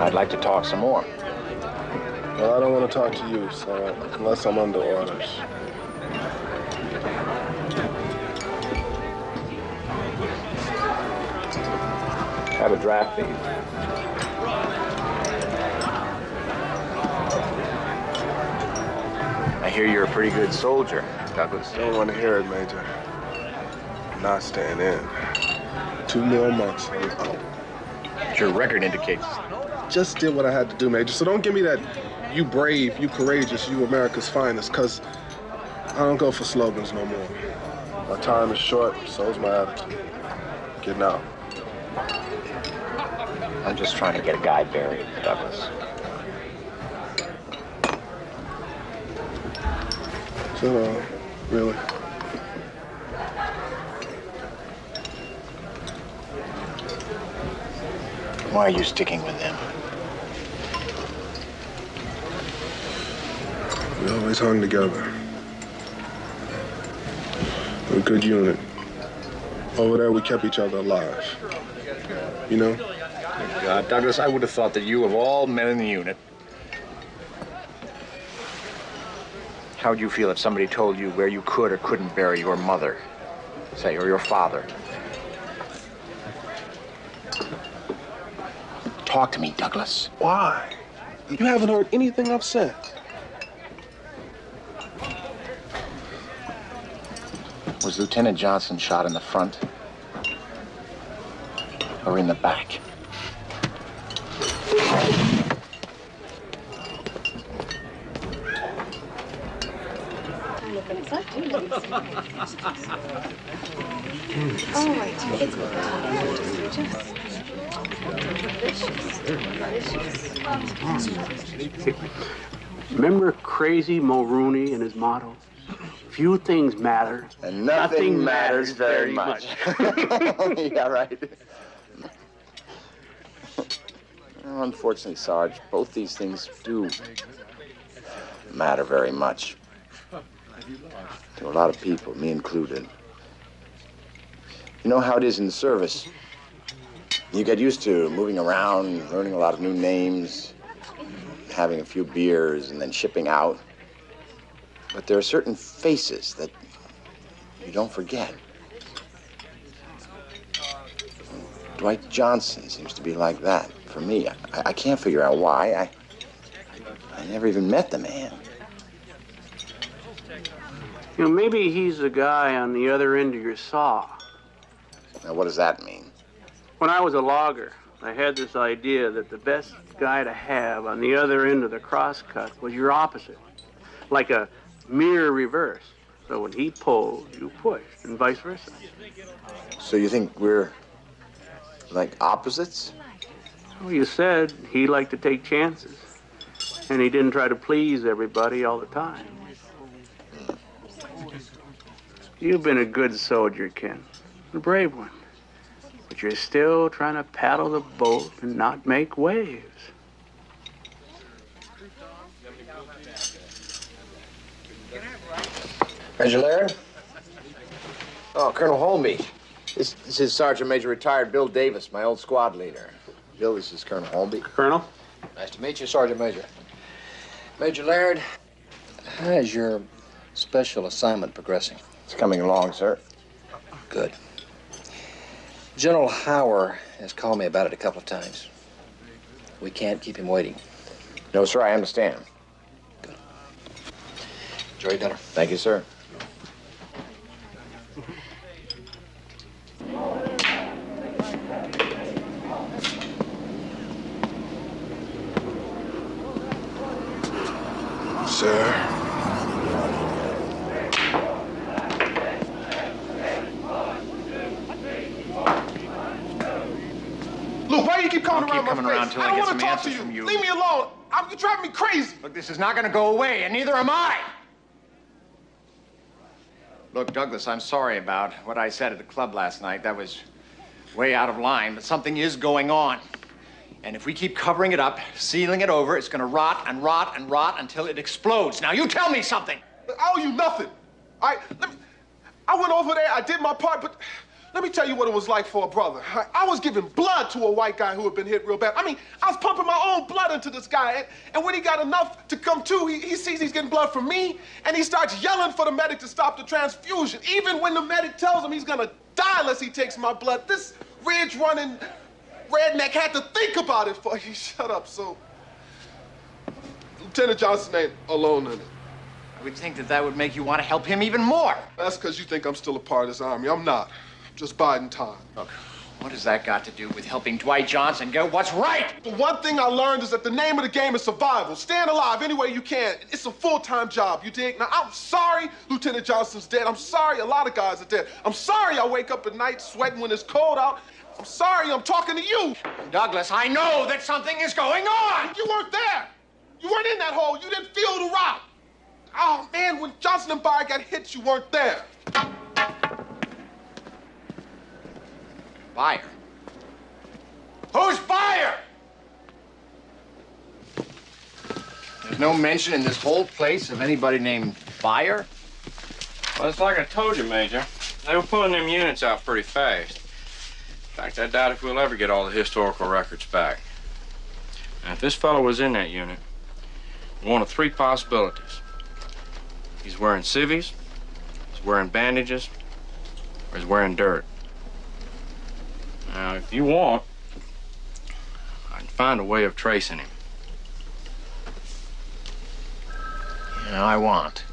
I'd like to talk some more. Well, I don't want to talk to you, so unless I'm under orders. Have a draft, please. I hear you're a pretty good soldier, Douglas. Don't want to hear it, Major. I'm not staying in. 2 more months, I'm out. Your record indicates. Just did what I had to do, Major. So don't give me that you brave, you courageous, you America's finest, because I don't go for slogans no more. My time is short, so's my attitude. Getting out. I'm just trying to get a guy buried, Douglas. So, really? Why are you sticking with them? We always hung together. We're a good unit. Over there, we kept each other alive. You know? God, Douglas, I would have thought that you, of all men in the unit, how would you feel if somebody told you where you could or couldn't bury your mother, say, or your father? Talk to me, Douglas. Why? You haven't heard anything I've said. Was Lieutenant Johnson shot in the front or in the back? Remember Crazy Mulrooney and his motto? Few things matter. And nothing matters very much. Yeah, right. Well, unfortunately, Sarge, both these things do matter very much. To a lot of people, me included. You know how it is in the service. You get used to moving around, learning a lot of new names, having a few beers, and then shipping out. But there are certain faces that you don't forget. Dwight Johnson seems to be like that for me. I can't figure out why. I never even met the man. You know, maybe he's the guy on the other end of your saw. Now, what does that mean? When I was a logger, I had this idea that the best guy to have on the other end of the crosscut was your opposite, like a mirror reverse. So when he pulled, you pushed, and vice versa. So you think we're like opposites? Well, you said he liked to take chances, and he didn't try to please everybody all the time. You've been a good soldier, Ken, a brave one. But you're still trying to paddle the boat and not make waves. Major Laird? Oh, Colonel Holmby. This is Sergeant Major retired Bill Davis, my old squad leader. Bill, this is Colonel Holmby. Colonel? Nice to meet you, Sergeant Major. Major Laird, how is your special assignment progressing? It's coming along, sir. Good. General Hauer has called me about it a couple of times. We can't keep him waiting. No, sir, I understand. Good. Enjoy your dinner. Thank you, sir. Sir. Look, why do you keep coming I'll around keep coming my around face? till I I don't get want some to talk answers to you. from you. Leave me alone. You're driving me crazy. Look, this is not going to go away, and neither am I. Look, Douglas, I'm sorry about what I said at the club last night. That was way out of line, but something is going on. And if we keep covering it up, sealing it over, it's gonna rot and rot and rot until it explodes. Now, you tell me something. I owe you nothing. I went over there, I did my part, but let me tell you what it was like for a brother. I was giving blood to a white guy who had been hit real bad. I mean, I was pumping my own blood into this guy, and when he got enough to come to, he sees he's getting blood from me, and he starts yelling for the medic to stop the transfusion, even when the medic tells him he's gonna die unless he takes my blood. This ridge-running redneck had to think about it before he shut up, so Lieutenant Johnson ain't alone in it. I would think that that would make you want to help him even more. That's because you think I'm still a part of this army. I'm not. I'm just biding time. Look, what has that got to do with helping Dwight Johnson go what's right? The one thing I learned is that the name of the game is survival. Staying alive any way you can. It's a full-time job, you dig? Now, I'm sorry Lieutenant Johnson's dead. I'm sorry a lot of guys are dead. I'm sorry I wake up at night sweating when it's cold out. I'm sorry I'm talking to you. Douglas, I know that something is going on. You weren't there. You weren't in that hole. You didn't feel the rock. Oh, man, when Johnson and Byer got hit, you weren't there. Byer? Who's Byer? There's no mention in this whole place of anybody named Byer? Well, it's like I told you, Major. They were pulling them units out pretty fast. In fact, I doubt if we'll ever get all the historical records back. Now, if this fellow was in that unit, one of three possibilities. He's wearing civvies, he's wearing bandages, or he's wearing dirt. Now, if you want, I can find a way of tracing him. You know, I want.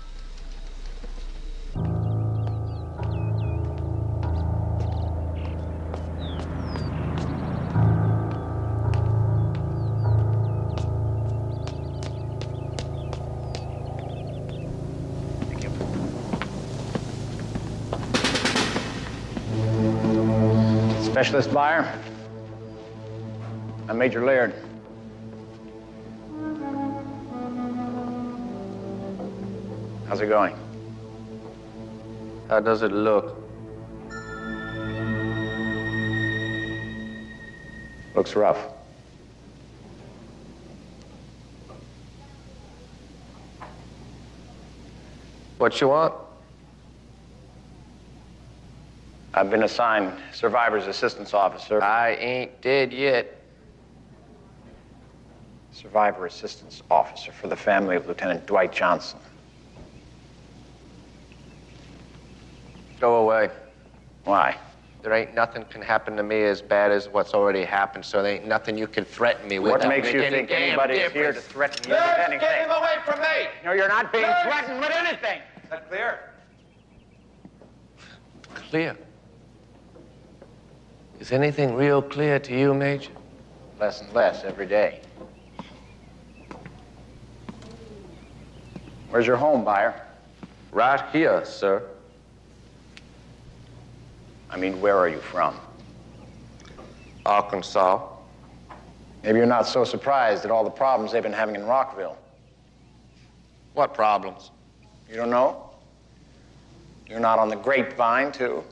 Specialist Byer. I'm Major Laird. How's it going? How does it look? Looks rough. What you want? I've been assigned Survivor's Assistance Officer. I ain't dead yet. Survivor Assistance Officer for the family of Lieutenant Dwight Johnson. Go away. Why? There ain't nothing can happen to me as bad as what's already happened, so there ain't nothing you can threaten me with. What makes you think anybody is here to threaten you with anything? Get him away from me! No, you're not being threatened with anything. Is that clear? Clear? Is anything real clear to you, Major? Less and less every day. Where's your home, Byer? Right here, sir. I mean, where are you from? Arkansas. Maybe you're not so surprised at all the problems they've been having in Rockville. What problems? You don't know? You're not on the grapevine, too?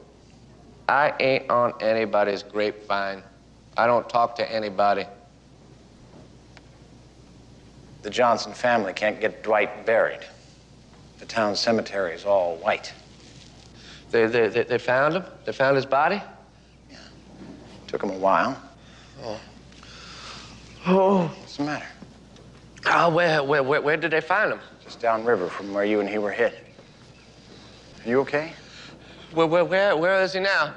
I ain't on anybody's grapevine. I don't talk to anybody. The Johnson family can't get Dwight buried. The town cemetery is all white. They found him? They found his body? Yeah. Took him a while. Oh. Oh. What's the matter? Oh, where did they find him? Just downriver from where you and he were hit. Are you okay? Where is he now?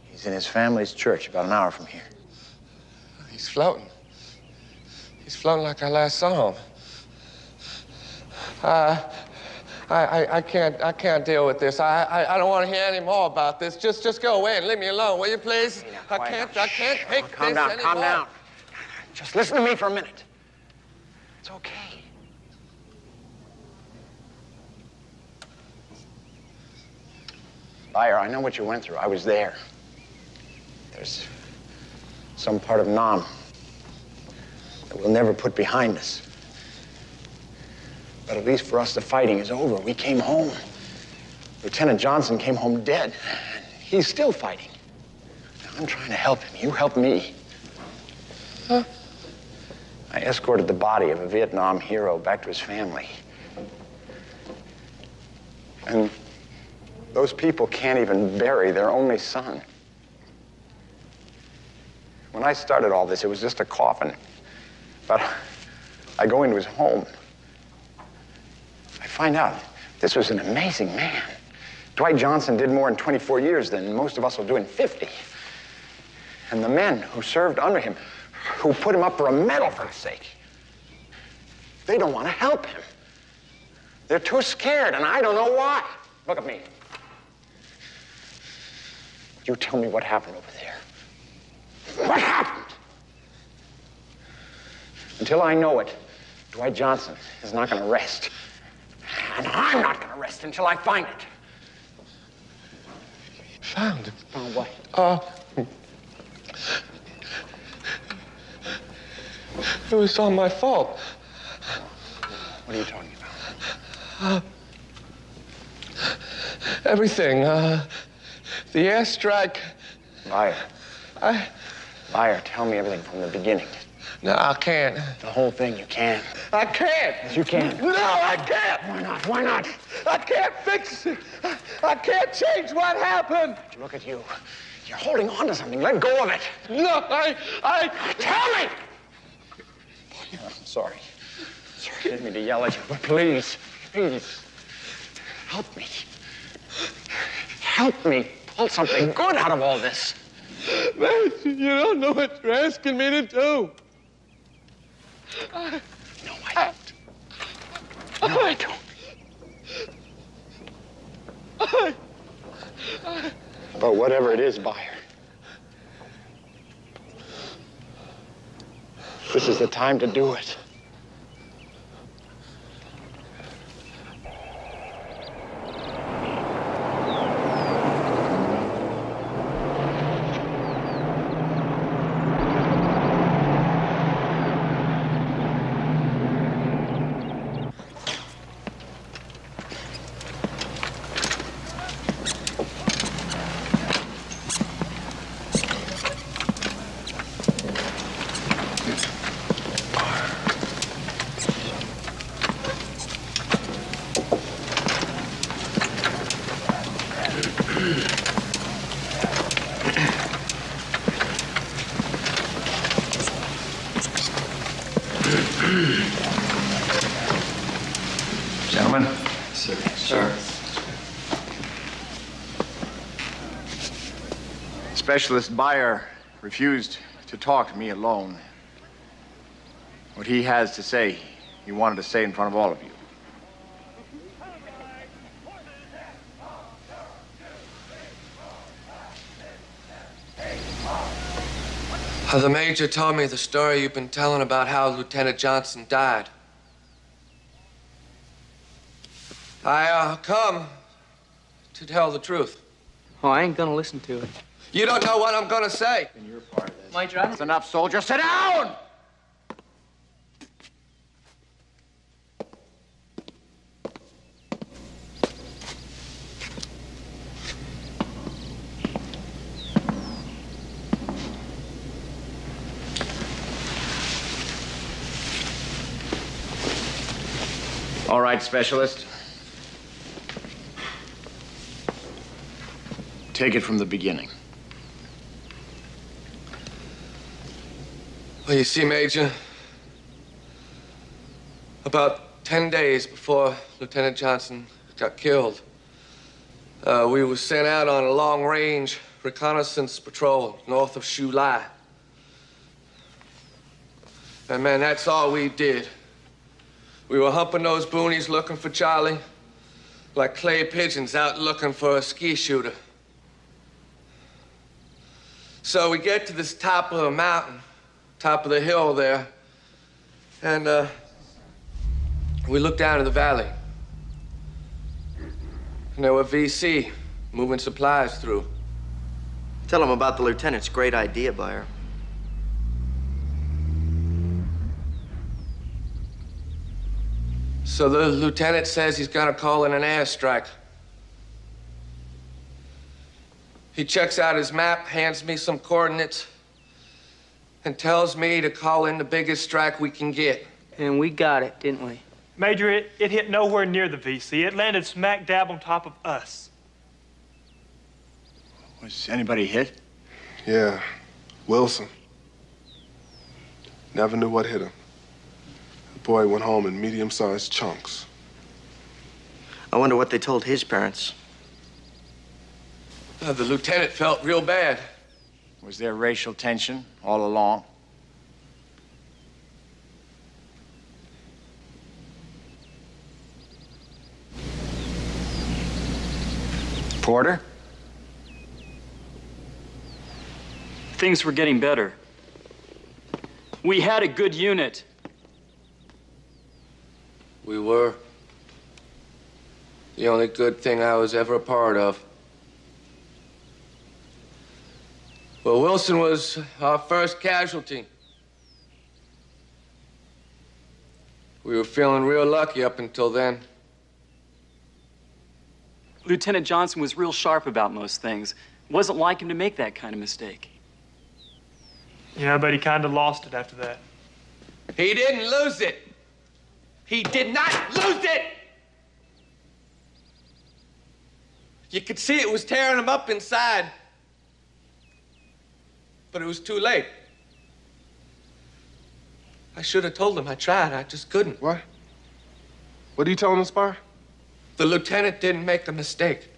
He's in his family's church about an hour from here. He's floating. He's floating like I last saw him. I can't deal with this. I don't want to hear any more about this. Just go away and leave me alone, will you, please? I can't take this anymore. Calm down. Just listen to me for a minute. It's okay. Byer, I know what you went through. I was there. There's some part of Nam that we'll never put behind us. But at least for us, the fighting is over. We came home. Lieutenant Johnson came home dead. He's still fighting. Now, I'm trying to help him. You help me. Huh? I escorted the body of a Vietnam hero back to his family. And those people can't even bury their only son. When I started all this, it was just a coffin. But I go into his home. I find out this was an amazing man. Dwight Johnson did more in 24 years than most of us will do in 50. And the men who served under him, who put him up for a medal, for his sake, they don't want to help him. They're too scared, and I don't know why. Look at me. You tell me what happened over there. What happened? Until I know it, Dwight Johnson is not going to rest. And I'm not going to rest until I find it. Found him? Found what? It was all my fault. What are you talking about? Everything. The airstrike. Liar. Liar, tell me everything from the beginning. No, I can't. The whole thing, you can't. I can't. Yes, you can. No, I can't. Why not? Why not? I can't fix it. I can't change what happened. Look at you. You're holding on to something. Let go of it. No, Tell me! I'm sorry. Sorry, I didn't mean to yell at you, but please, please, help me. Help me pull something good out of all this. Man, you don't know what you're asking me to do. No, I don't. No, I don't. But whatever it is, Buyer, this is the time to do it. Gentlemen. Sir. Specialist Buyer refused to talk to me alone. What he has to say, he wanted to say in front of all of you. The Major told me the story you've been telling about how Lieutenant Johnson died. I come to tell the truth. Oh, I ain't gonna listen to it. You don't know what I'm gonna say. And you're part of this. Major, That's enough, soldier. Sit down! All right, Specialist. Take it from the beginning. Well, you see, Major, about 10 days before Lieutenant Johnson got killed, we were sent out on a long-range reconnaissance patrol north of Chu Lai. And, man, that's all we did. We were humping those boonies looking for Charlie, like clay pigeons out looking for a ski shooter. So we get to this top of the mountain, top of the hill there, and we look down to the valley. And there were VC moving supplies through. Tell him about the lieutenant's great idea, Buyer. So the lieutenant says he's gonna call in an airstrike. He checks out his map, hands me some coordinates, and tells me to call in the biggest strike we can get. And we got it, didn't we? Major, it hit nowhere near the VC. It landed smack dab on top of us. Was anybody hit? Yeah, Wilson. Never knew what hit him. The boy went home in medium-sized chunks. I wonder what they told his parents. The lieutenant felt real bad. Was there racial tension all along? Porter? Things were getting better. We had a good unit. We were. The only good thing I was ever a part of. Well, Wilson was our first casualty. We were feeling real lucky up until then. Lieutenant Johnson was real sharp about most things. It wasn't like him to make that kind of mistake. Yeah, but he kind of lost it after that. He didn't lose it. He did not lose it. You could see it was tearing him up inside. But it was too late. I should have told him. I tried. I just couldn't. What? What are you telling us, Spire? The lieutenant didn't make a mistake.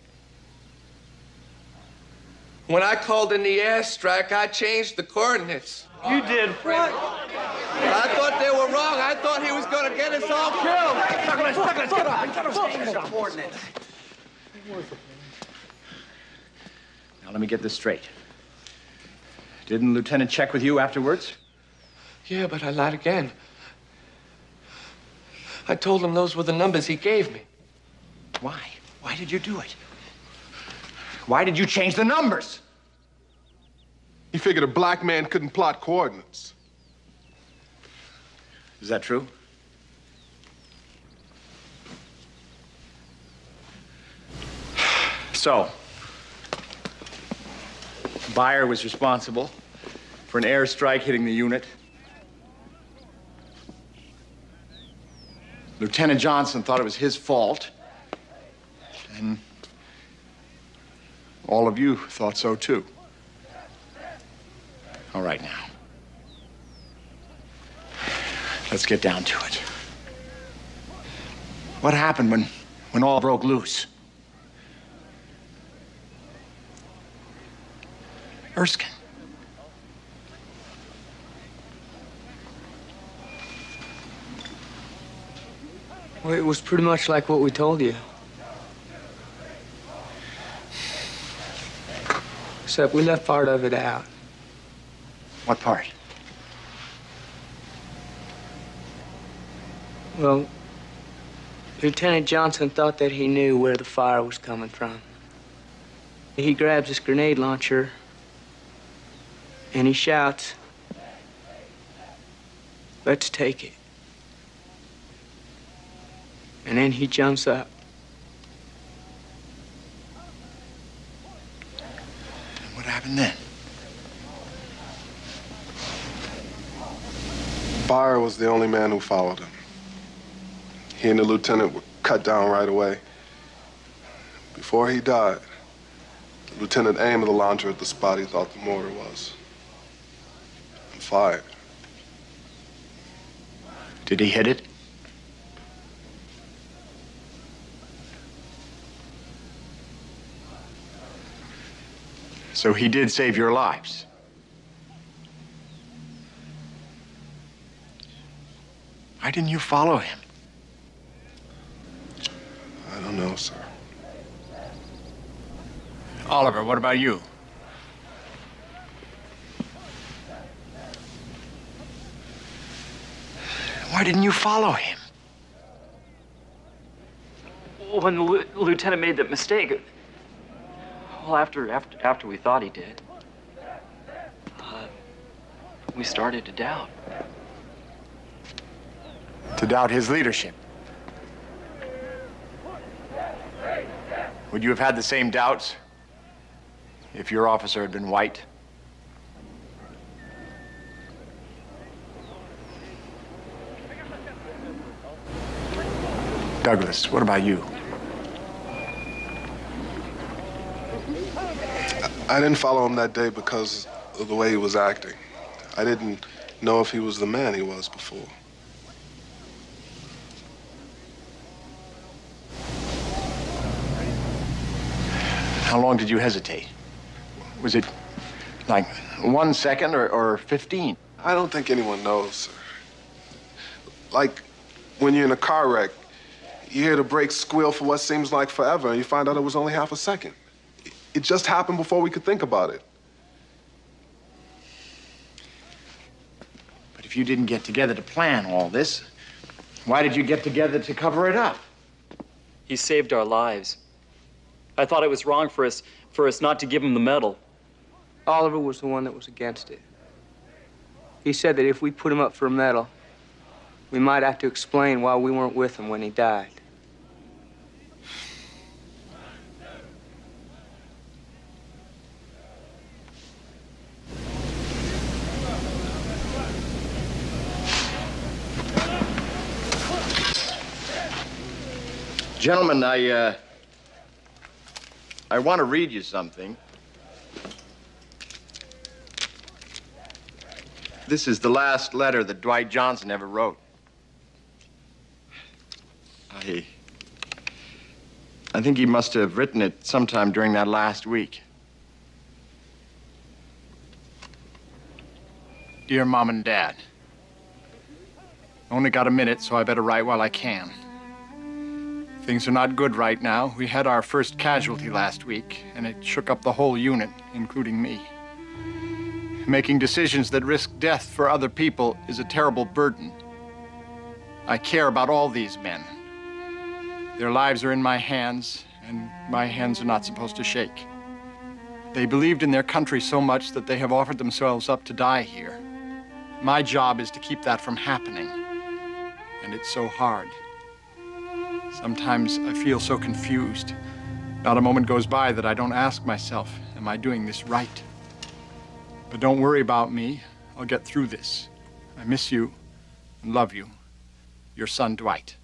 When I called in the airstrike, I changed the coordinates. You did what? I thought they were wrong. I thought he was going to get us all killed. Douglas, get up and get us change the coordinates. Now, let me get this straight. Didn't the lieutenant check with you afterwards? Yeah, but I lied again. I told him those were the numbers he gave me. Why? Why did you do it? Why did you change the numbers? He figured a black man couldn't plot coordinates. Is that true? So, Beyer was responsible for an airstrike hitting the unit. Lieutenant Johnson thought it was his fault. And all of you thought so, too. All right, now. Let's get down to it. What happened when all broke loose? Erskine. Well, it was pretty much like what we told you. Except we left part of it out. What part? Well, Lieutenant Johnson thought that he knew where the fire was coming from. He grabs his grenade launcher and he shouts, "Let's take it." And then he jumps up. What happened then? Beyer was the only man who followed him. He and the lieutenant were cut down right away. Before he died, the lieutenant aimed the launcher at the spot he thought the mortar was and fired. Did he hit it? So he did save your lives. Why didn't you follow him? I don't know, sir. Oliver, what about you? Why didn't you follow him? When the lieutenant made that mistake, well, after we thought he did, we started to doubt. To doubt his leadership? Would you have had the same doubts if your officer had been white? Douglas, what about you? I didn't follow him that day because of the way he was acting. I didn't know if he was the man he was before. How long did you hesitate? Was it like 1 second or 15? I don't think anyone knows, sir. Like when you're in a car wreck, you hear the brakes squeal for what seems like forever, and you find out it was only half a second. It just happened before we could think about it. But if you didn't get together to plan all this, why did you get together to cover it up? He saved our lives. I thought it was wrong for us not to give him the medal. Oliver was the one that was against it. He said that if we put him up for a medal, we might have to explain why we weren't with him when he died. Gentlemen, I want to read you something. This is the last letter that Dwight Johnson ever wrote. I think he must have written it sometime during that last week. Dear Mom and Dad, only got a minute, so I better write while I can. Things are not good right now. We had our first casualty last week, and it shook up the whole unit, including me. Making decisions that risk death for other people is a terrible burden. I care about all these men. Their lives are in my hands, and my hands are not supposed to shake. They believed in their country so much that they have offered themselves up to die here. My job is to keep that from happening, and it's so hard. Sometimes I feel so confused. Not a moment goes by that I don't ask myself, am I doing this right? But don't worry about me. I'll get through this. I miss you and love you. Your son, Dwight.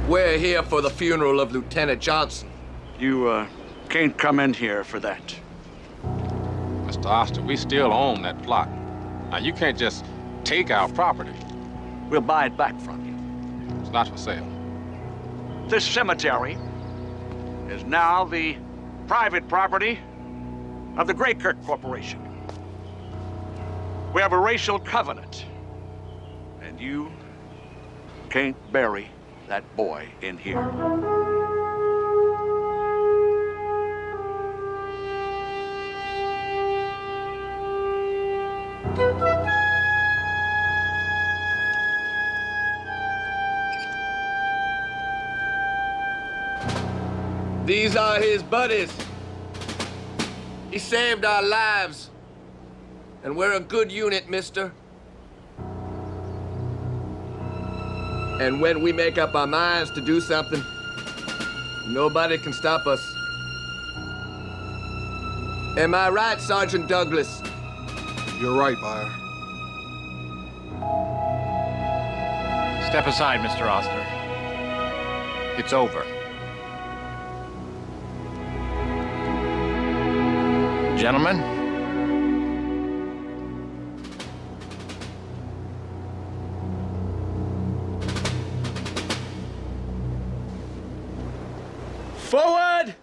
We're here for the funeral of Lieutenant Johnson. You, can't come in here for that. Mr. Oster, we still own that plot. Now, you can't just take our property. We'll buy it back from you. It's not for sale. This cemetery is now the private property of the Greykirk Corporation. We have a racial covenant, and you can't bury that boy in here. These are his buddies. He saved our lives. And we're a good unit, mister. And when we make up our minds to do something, nobody can stop us. Am I right, Sergeant Douglas? You're right, Buyer. Step aside, Mr. Oster. It's over. Gentlemen? Forward!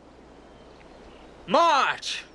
March!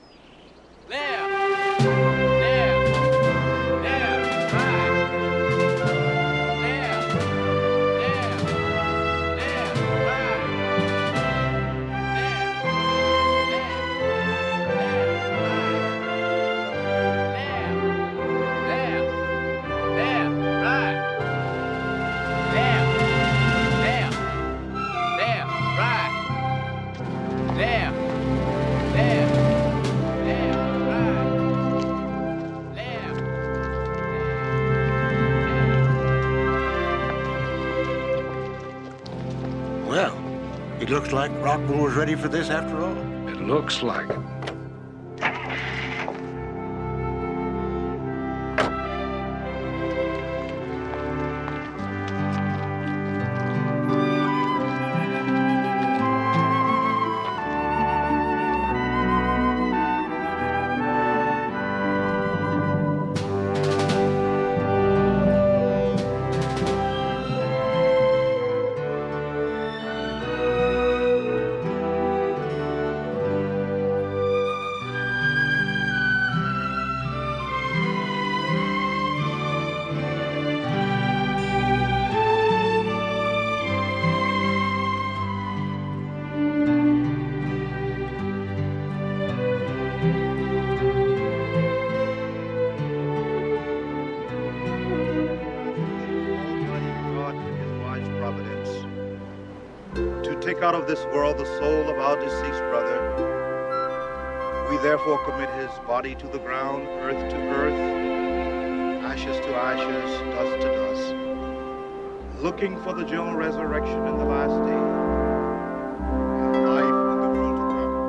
Well, it looks like Rockville was ready for this after all. It looks like it. Take out of this world the soul of our deceased brother. We therefore commit his body to the ground, earth to earth, ashes to ashes, dust to dust, looking for the general resurrection in the last day, and life in the world to come.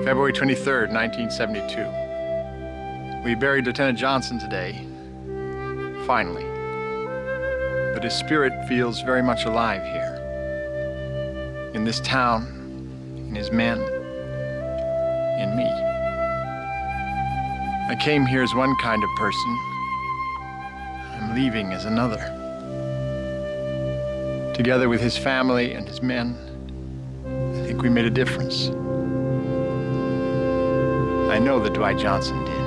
February 23rd, 1972. We buried Lieutenant Johnson today, finally. But his spirit feels very much alive here. In this town, in his men, in me. I came here as one kind of person. I'm leaving as another. Together with his family and his men, I think we made a difference. I know that Dwight Johnson did.